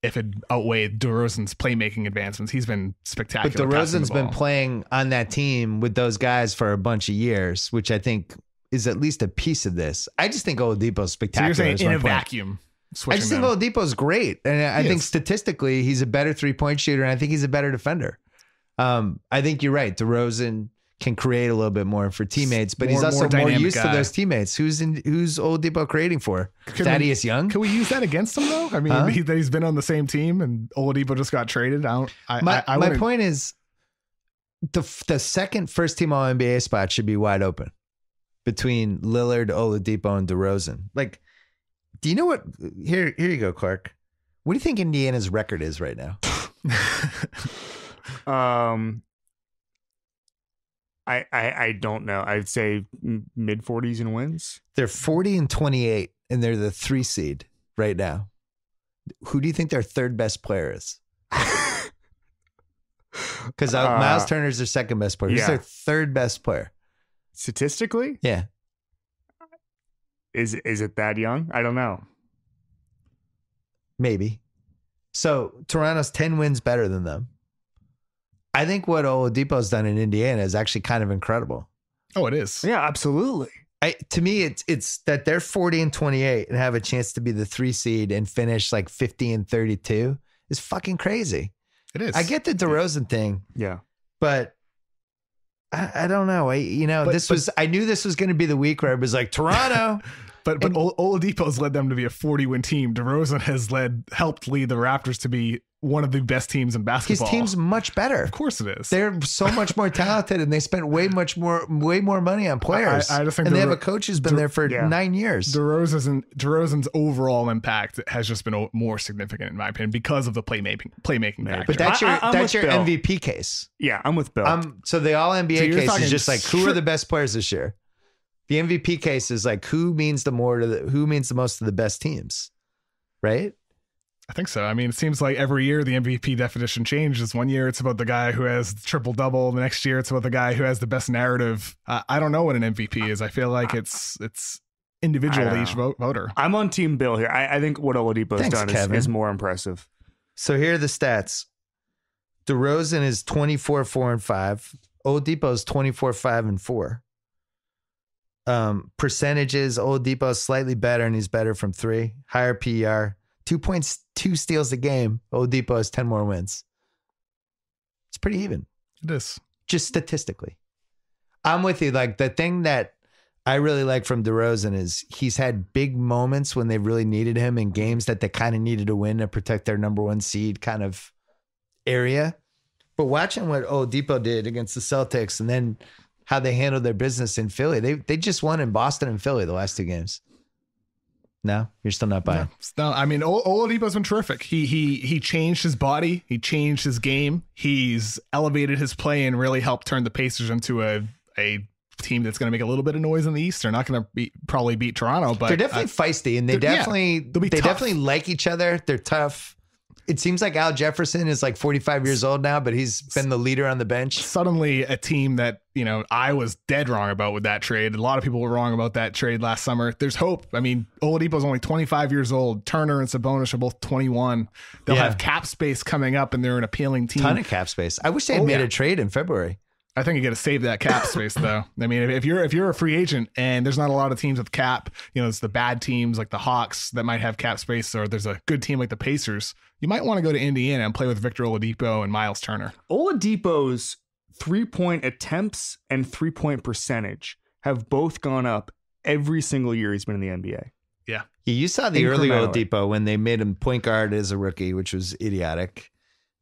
if it outweighed DeRozan's playmaking advancements. He's been spectacular. But DeRozan's been playing on that team with those guys for a bunch of years, which I think is at least a piece of this. I just think Oladipo's spectacular. So you're saying in a vacuum. I just think Oladipo's great. And I think statistically, he's a better 3-point shooter, and I think he's a better defender. I think you're right. DeRozan can create a little bit more for teammates, but he's also more used to those teammates. Who's Oladipo creating for? Thaddeus Young? Can we use that against him though? I mean, he's been on the same team and Oladipo just got traded. My point is the second first team All NBA spot should be wide open between Lillard, Oladipo, and DeRozan. Like, do you know what? Here you go, Clark. What do you think Indiana's record is right now? I don't know. I'd say mid 40s in wins. They're 40-28, and they're the 3 seed right now. Who do you think their 3rd best player is? Because Miles Turner's their 2nd best player. Who's their 3rd best player? Statistically? Yeah. Is it that young? I don't know. Maybe. So Toronto's 10 wins better than them. I think what Oladipo's done in Indiana is actually kind of incredible. Oh, it is. Yeah, absolutely. To me, it's that they're 40-28 and have a chance to be the 3 seed and finish like 50-32 is fucking crazy. It is. I get the DeRozan thing. Yeah. But I don't know. I knew this was going to be the week where it was like Toronto. But Oladipo's led them to be a 40-win team. DeRozan has helped lead the Raptors to be one of the best teams in His basketball. team's much better. Of course it is. They're so much more talented, and they spent way more money on players. I just think and they have a coach who's been there for yeah. 9 years. DeRozan's overall impact has just been more significant, in my opinion, because of the playmaking factor. But that's I'm your with Bill. MVP case. Yeah, I'm with Bill. So the All NBA So you're case talking is just like who are the best players this year. The MVP case is like who means the most to the best teams, right? I think so. I mean, it seems like every year the MVP definition changes. One year it's about the guy who has triple double. The next year it's about the guy who has the best narrative. I don't know what an MVP is. I feel like it's individual to each voter. I'm on Team Bill here. I think what Oladipo's done is more impressive. So here are the stats. DeRozan is 24-4-5. Oladipo's 24-5-4. Percentages, Oladipo's slightly better, and he's better from 3. Higher PER. 2.2 steals a game. Oladipo has 10 more wins. It's pretty even. It is. Just statistically. I'm with you. Like the thing that I really like from DeRozan is he's had big moments when they really needed him in games that they kind of needed to win to protect their number 1 seed kind of area. But watching what Oladipo did against the Celtics and then how they handled their business in Philly, they just won in Boston and Philly the last 2 games. No, you're still not buying. No, I mean, Oladipo's been terrific. He changed his body. He changed his game. He's elevated his play and really helped turn the Pacers into a team that's going to make a little bit of noise in the East. They're not going to probably beat Toronto, but they're definitely feisty, and they definitely like each other. They're tough. It seems like Al Jefferson is like 45 years old now, but he's been the leader on the bench. Suddenly a team that, I was dead wrong about with that trade. A lot of people were wrong about that trade last summer. There's hope. I mean, Oladipo's only 25 years old. Turner and Sabonis are both 21. They'll have cap space coming up, and they're an appealing team. Ton of cap space. I wish they had made a trade in February. I think you got to save that cap space, though. I mean, if you're a free agent and there's not a lot of teams with cap, it's the bad teams like the Hawks that might have cap space, or there's a good team like the Pacers, you might want to go to Indiana and play with Victor Oladipo and Miles Turner. Oladipo's 3-point attempts and 3-point percentage have both gone up every single year he's been in the NBA. Yeah. You saw the early Oladipo when they made him point guard as a rookie, which was idiotic.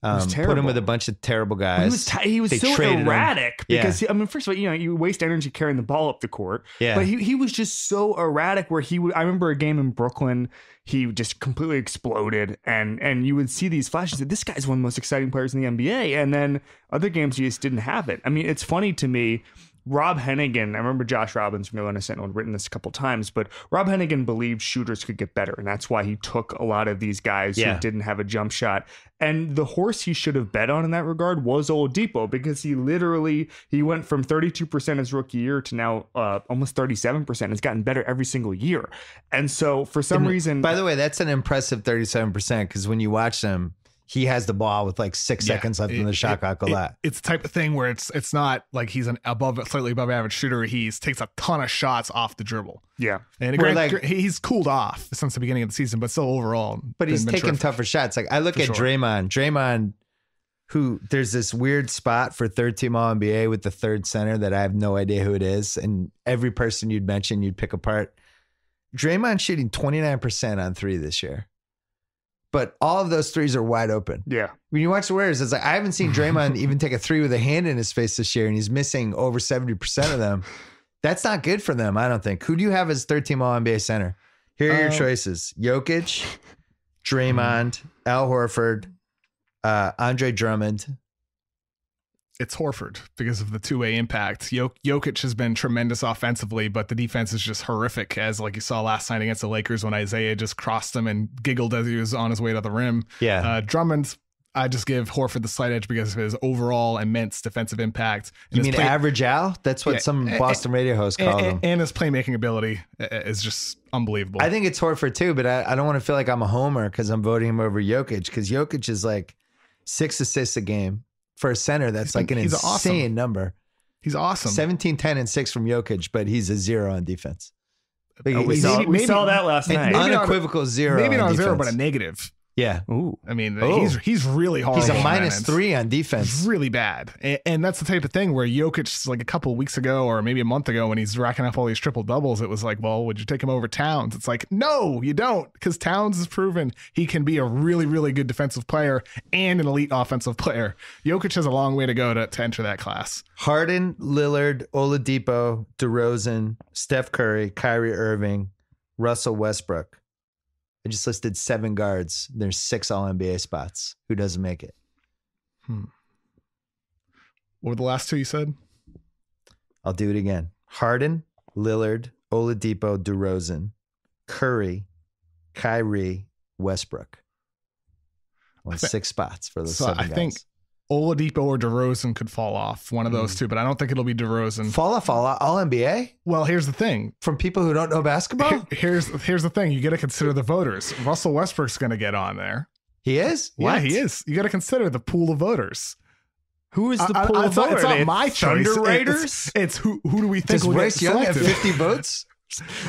Put him with a bunch of terrible guys. He was so erratic because first of all, you waste energy carrying the ball up the court. Yeah. But he was just so erratic where I remember a game in Brooklyn, he just completely exploded, and you would see these flashes that this guy's one of the most exciting players in the NBA, and then other games he just didn't have it. I mean, it's funny to me. Rob Hennigan, I remember Josh Robbins from the Atlanta Sentinel had written this a couple times, but Rob Hennigan believed shooters could get better, and that's why he took a lot of these guys who didn't have a jump shot. And the horse he should have bet on in that regard was Oladipo, because he went from 32% his rookie year to now almost 37%. It's gotten better every single year. And so for some reason... By the way, that's an impressive 37%, because when you watch them, he has the ball with like 6 seconds left in the shot clock. It's the type of thing where it's not like he's an slightly above average shooter. He takes a ton of shots off the dribble. Yeah. And he's cooled off since the beginning of the season, but still overall. But he's taking tougher shots. Like I look at Draymond. Draymond, who there's this weird spot for third team All NBA with the third center that I have no idea who it is. And every person you'd mention, you'd pick apart. Draymond shooting 29% on 3 this year. But all of those threes are wide open. Yeah. When you watch the Warriors, it's like, I haven't seen Draymond even take a 3 with a hand in his face this year, and he's missing over 70% of them. That's not good for them, I don't think. Who do you have as third team All NBA center? Here are your choices. Jokic, Draymond, Al Horford, Andre Drummond. It's Horford because of the two-way impact. Jokic has been tremendous offensively, but the defense is just horrific, as like you saw last night against the Lakers when Isaiah just crossed him and giggled as he was on his way to the rim. Yeah. Drummond, I just give Horford the slight edge because of his overall immense defensive impact. You mean average Al? That's what some Boston radio hosts call him. And his playmaking ability is just unbelievable. I think it's Horford too, but I don't want to feel like I'm a homer because I'm voting him over Jokic, because Jokic is like 6 assists a game. For a center, that's like an insane number. He's awesome. 17, 10, and 6 from Jokic, but he's a 0 on defense. We saw that last night. Unequivocal 0. Maybe not on a 0, defense. but a negative. Yeah. Ooh. I mean, Oh. he's really horrible. He's a on minus that end. 3 on defense. It's really bad. And that's the type of thing where Jokic, like a couple of weeks ago or maybe a month ago when he's racking up all these triple doubles, it was like, well, would you take him over Towns? It's like, no, you don't, because Towns has proven he can be a really, really good defensive player and an elite offensive player. Jokic has a long way to go to enter that class. Harden, Lillard, Oladipo, DeRozan, Steph Curry, Kyrie Irving, Russell Westbrook. I just listed 7 guards. There's 6 All-NBA spots. Who doesn't make it? What were the last two you said? I'll do it again. Harden, Lillard, Oladipo, DeRozan, Curry, Kyrie, Westbrook. Only 6 spots for those 7 guys. I think Oladipo or DeRozan could fall off, one of those two, but I don't think it'll be DeRozan. Fall off All-NBA? Well, here's the thing. From people who don't know basketball? Here's the thing. You got to consider the voters. Russell Westbrook's going to get on there. He is? Yeah, he is. You got to consider the pool of voters. Who is the pool of voters? It's not my choice. Thunder Raiders? It's who do we think Does will Bryce get Young have selected? 50 votes?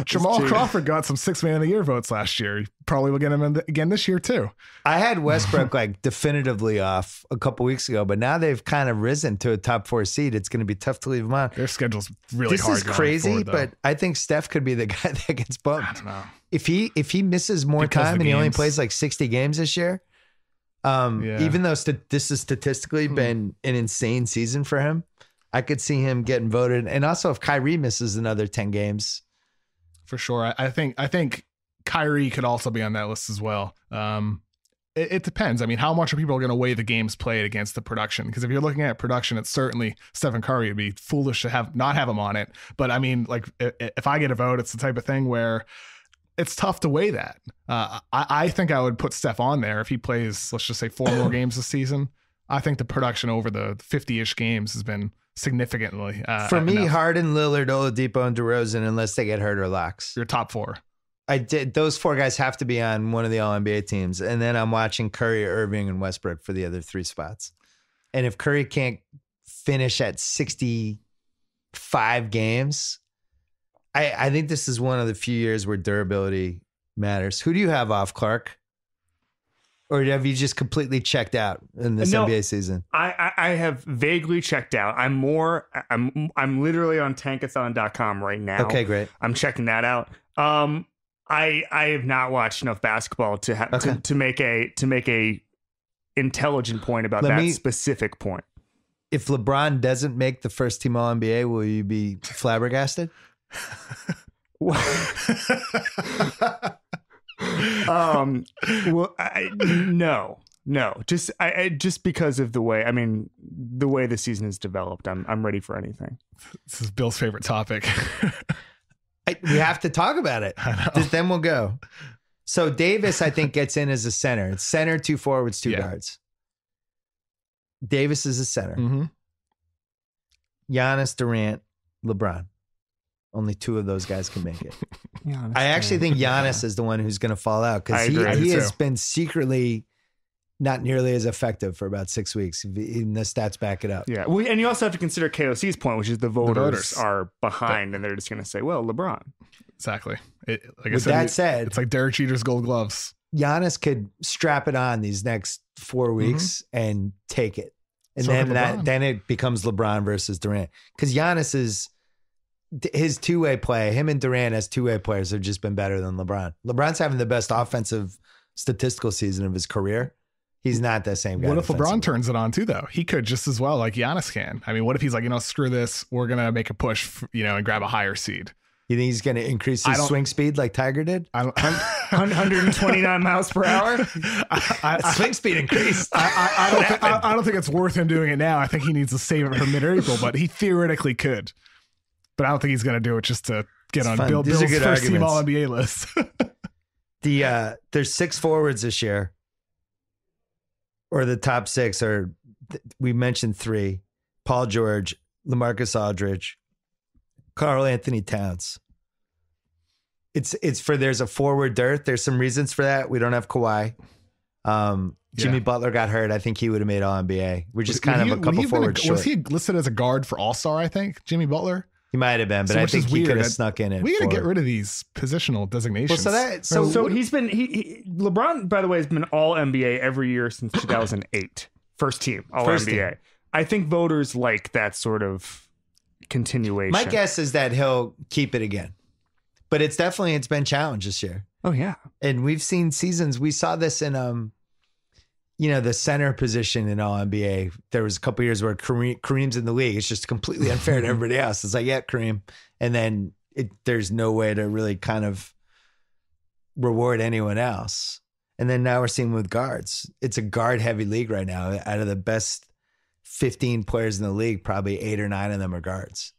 Jamal Crawford got some 6 Man of the Year votes last year. He probably will get him again this year too. I had Westbrook like definitively off a couple weeks ago, but now they've kind of risen to a top 4 seed. It's going to be tough to leave him on. Their schedule's really This hard. is going crazy, forward, though. but I think Steph could be the guy that gets I bumped. don't know. If he misses more Because time the and he only games. plays like 60 games this year, Yeah. even though this has statistically been an insane season for him, I could see him getting voted. And also if Kyrie misses another 10 games. For sure. I think Kyrie could also be on that list as well. It depends. I mean, how much are people going to weigh the games played against the production? Because if you're looking at production, it's certainly Stephen Curry. It'd be foolish to not have him on it. But I mean, like if I get a vote, it's the type of thing where it's tough to weigh that. I think I would put Steph on there if he plays, let's just say 4 more games this season. I think the production over the 50-ish games has been significantly. For me, enough. Harden, Lillard, Oladipo, and DeRozan, unless they get hurt or locks. Your top 4. Those 4 guys have to be on one of the All-NBA teams. And then I'm watching Curry, Irving, and Westbrook for the other 3 spots. And if Curry can't finish at 65 games, I think this is one of the few years where durability matters. Who do you have off, Clark? Or have you just completely checked out in this NBA season? I have vaguely checked out. I'm literally on tankathon.com right now. Okay, great. I'm checking that out. I have not watched enough basketball to make a intelligent point about that specific point. If LeBron doesn't make the first team All-NBA, will you be flabbergasted? Well, no, just because of the way the season is developed, I'm ready for anything. This is Bill's favorite topic. We have to talk about it. Then we'll go. So Davis, I think, gets in as a center. It's center, 2 forwards, 2 guards. Davis is a center. Mm-hmm. Giannis, Durant, LeBron. Only 2 of those guys can make it. Giannis, I actually think Giannis is the one who's going to fall out because he has been secretly not nearly as effective for about 6 weeks. Even the stats back it up. Yeah. Well, and you also have to consider KOC's point, which is the voters are behind and they're just going to say, well, LeBron. Exactly. With that said, it's like Derek Jeter's Gold Gloves. Giannis could strap it on these next 4 weeks and take it. And So then it becomes LeBron versus Durant. Because Giannis is his 2-way play. Him and Durant as 2-way players have just been better than LeBron. LeBron's having the best offensive statistical season of his career. He's not that same guy. What if LeBron turns it on too, though? He could just as well, like Giannis can. I mean, what if he's like, screw this. We're going to make a push, and grab a higher seed. You think he's going to increase his swing speed like Tiger did? 129 miles per hour. Swing speed increased. I don't think it's worth him doing it now. I think he needs to save it for mid-April, but he theoretically could. But I don't think he's going to do it just to get on Bill's first team All-NBA list. There's 6 forwards this year, or the top 6 are. We mentioned 3: Paul George, LaMarcus Aldridge, Karl Anthony Towns. There's a forward dearth. There's some reasons for that. We don't have Kawhi. Jimmy Butler got hurt. I think he would have made All-NBA. We're just kind of a couple forwards short. Was he listed as a guard for All-Star, I think, Jimmy Butler? He might have been, but So, I which think is he weird. could have snuck in it. We got to for- get rid of these positional designations. Well, So he's been LeBron, by the way, has been all NBA every year since 2008. First team all First NBA. team. I think voters like that sort of continuation. My guess is that he'll keep it again, but it's been challenged this year. Oh yeah. And we've seen seasons. We saw this in, the center position in All NBA. There was a couple years where Kareem's in the league. It's just completely unfair to everybody else. It's like, yeah, Kareem, and then there's no way to really kind of reward anyone else. And then now we're seeing with guards. It's a guard-heavy league right now. Out of the best 15 players in the league, probably 8 or 9 of them are guards.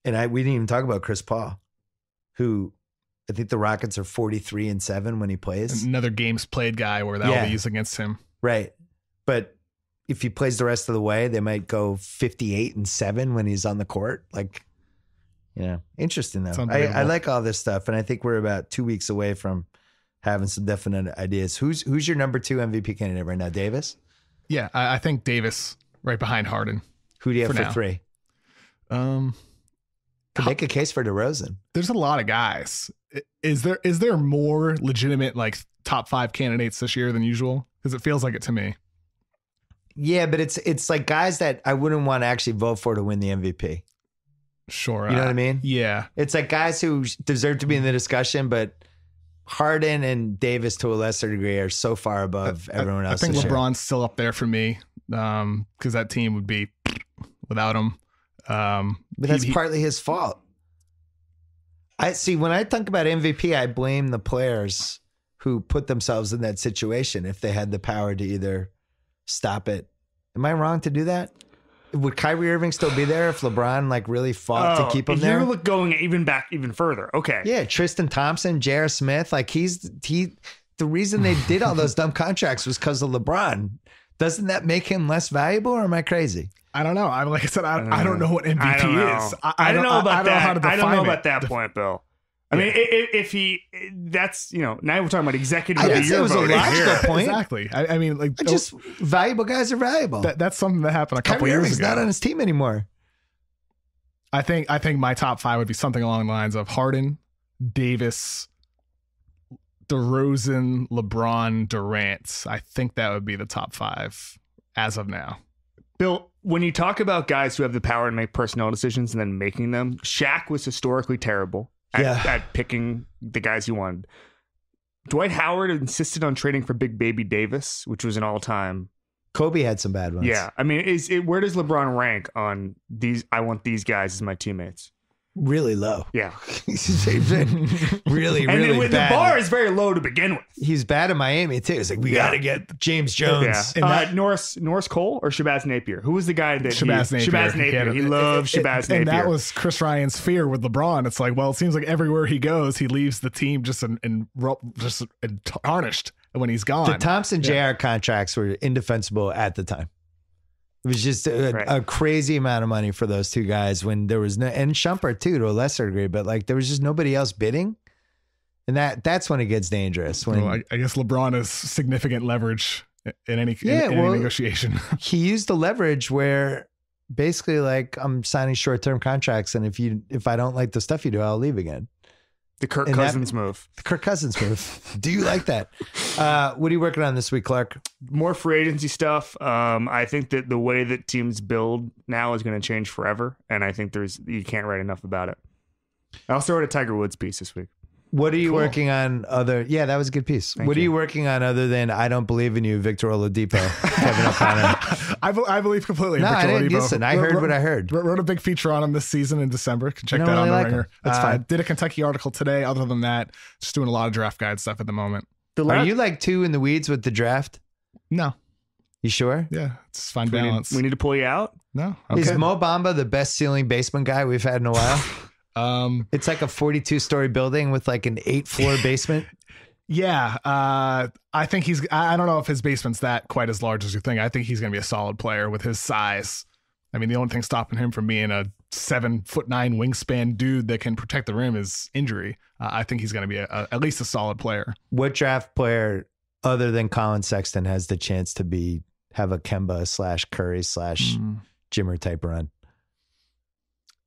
And we didn't even talk about Chris Paul, who I think the Rockets are 43-7 when he plays. Another games played guy where that'll be used against him. Right. But if he plays the rest of the way, they might go 58-7 when he's on the court. Like, interesting It's though. unbelievable. I like all this stuff. And I think we're about 2 weeks away from having some definite ideas. Who's your number 2 MVP candidate right now? Davis? Yeah, I think Davis right behind Harden. Who do you have For for now. 3? Um, Could make a case for DeRozan. there's a lot of guys. Is there more legitimate like top 5 candidates this year than usual? Because it feels like it to me. Yeah, but it's like guys that I wouldn't want to actually vote for to win the MVP. Sure. You know what I mean? Yeah. It's like guys who deserve to be in the discussion, but Harden and Davis to a lesser degree are so far above everyone else. I think this year. LeBron's still up there for me because that team would be without him. But that's partly his fault. I see when I think about MVP, I blame the players who put themselves in that situation if they had the power to either stop it. Am I wrong to do that? Would Kyrie Irving still be there if LeBron really fought to keep him there? You're going even further. Okay. Yeah, Tristan Thompson, J.R. Smith, the reason they did all those dumb contracts was because of LeBron. Doesn't that make him less valuable, or am I crazy? I don't know. Like I said, I don't know what MVP I don't know. is. I don't know about that. How to define I don't know it. about that point, Bill. I mean, if he, that's, now we're talking about executive I of the didn't say year it was a voting logical here. point. Exactly. I mean, Just valuable guys are valuable. that's something that happened a couple Kyrie years Irving's ago. not on his team anymore. I think my top 5 would be something along the lines of Harden, Davis, DeRozan, LeBron, Durant. I think that would be the top 5 as of now. Bill, when you talk about guys who have the power to make personnel decisions and then making them, Shaq was historically terrible at picking the guys he wanted. Dwight Howard insisted on trading for Big Baby Davis, which was an all-time. Kobe had some bad ones. Yeah. I mean, where does LeBron rank on these? I want these guys as my teammates. Really low. Yeah. really, And really the bad. bar is very low to begin with. He's bad in Miami too. It's like we got to get James Jones. Yeah. Norris Cole or Shabazz Napier? Who was the guy that Shabazz Napier. Shabazz Napier. He loved Shabazz Napier. And that was Chris Ryan's fear with LeBron. It's like, well, it seems like everywhere he goes, he leaves the team just tarnished when he's gone. The Thompson Jr. contracts were indefensible at the time. It was just a crazy amount of money for those two guys when there was no, and Shumpert too to a lesser degree, but there was just nobody else bidding. And that's when it gets dangerous. When Well, I guess LeBron has significant leverage in any negotiation. He used the leverage where basically I'm signing short-term contracts, and if I don't like the stuff you do, I'll leave again. the Kirk Cousins move. The Kirk Cousins move. Do you like that? What are you working on this week, Clark? More free agency stuff. I think that the way that teams build now is going to change forever, and I think you can't write enough about it. I also wrote a Tiger Woods piece this week. What are you working on Yeah, that was a good piece. What are you working on other than I Don't Believe in You, Victor Oladipo, Kevin O'Connor? I believe completely in No, Victor I didn't Oladipo. listen. I heard what I heard. Wrote a big feature on him this season in December. Can check I that don't out on really The like Ringer. him. That's fine. Did a Kentucky article today. Other than that, just doing a lot of draft guide stuff at the moment. Are you too in the weeds with the draft? No. You sure? Yeah, it's fine balance. We need to pull you out. No. Is Okay. Mo Bamba the best ceiling basement guy we've had in a while? It's like a 42-story building with an 8-floor basement. Yeah, I think I don't know if his basement's quite as large as you think. I think he's going to be a solid player with his size. I mean, the only thing stopping him from being a 7'9" wingspan dude that can protect the rim is injury. I think he's going to be at least a solid player. What draft player other than Colin Sexton has the chance to have a Kemba / Curry / Jimmer type run?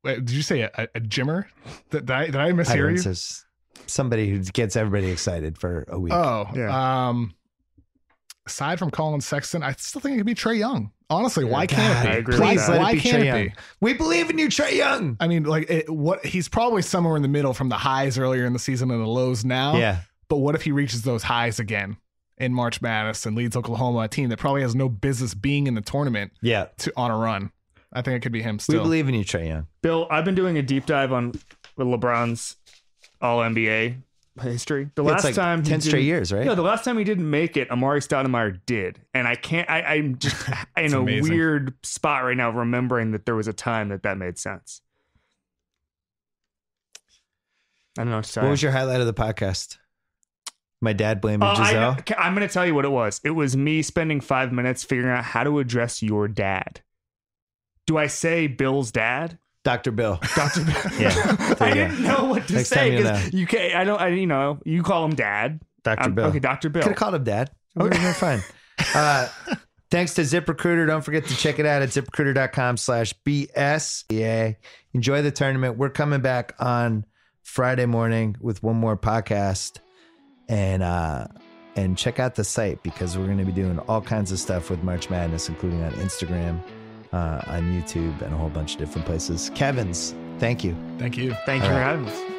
Wait, did you say a gymmer? Did I mishear you? Somebody who gets everybody excited for a week. Oh, Yeah. Aside from Colin Sexton, I still think it could be Trae Young. Honestly, why God, can't I it be? agree Please with let that. it be can't Trae it Young. be? We believe in you, Trae Young. I mean, like, he's probably somewhere in the middle from the highs earlier in the season and the lows now. Yeah. But what if he reaches those highs again in March Madness and leads Oklahoma, a team that probably has no business being in the tournament, Yeah. on a run? I think it could be him We still. believe in you, Trae Young. Bill, I've been doing a deep dive on LeBron's All NBA history. The last It's like time 10 straight years, right? No, the last time he didn't make it, Amari Stoudemire did, and I'm just in a amazing. weird spot right now, remembering that there was a time that made sense. I don't know what to say. What was your highlight of the podcast? My dad blaming Giselle. I'm going to tell you what it was. It was me spending 5 minutes figuring out how to address your dad. Do I say Bill's dad? Dr. Bill. Dr. Bill. Yeah. I didn't know what to Next say time you because you can't. You call him dad. Dr. Bill. Okay, Dr. Bill. Could have called him Dad. We're fine. Thanks to ZipRecruiter. Don't forget to check it out at ZipRecruiter.com/BS. Yeah. Enjoy the tournament. We're coming back on Friday morning with one more podcast. And check out the site because we're going to be doing all kinds of stuff with March Madness, including on Instagram, on YouTube, and a whole bunch of different places. Kevin's, thank you. Thank you. Thank you for All right. having us.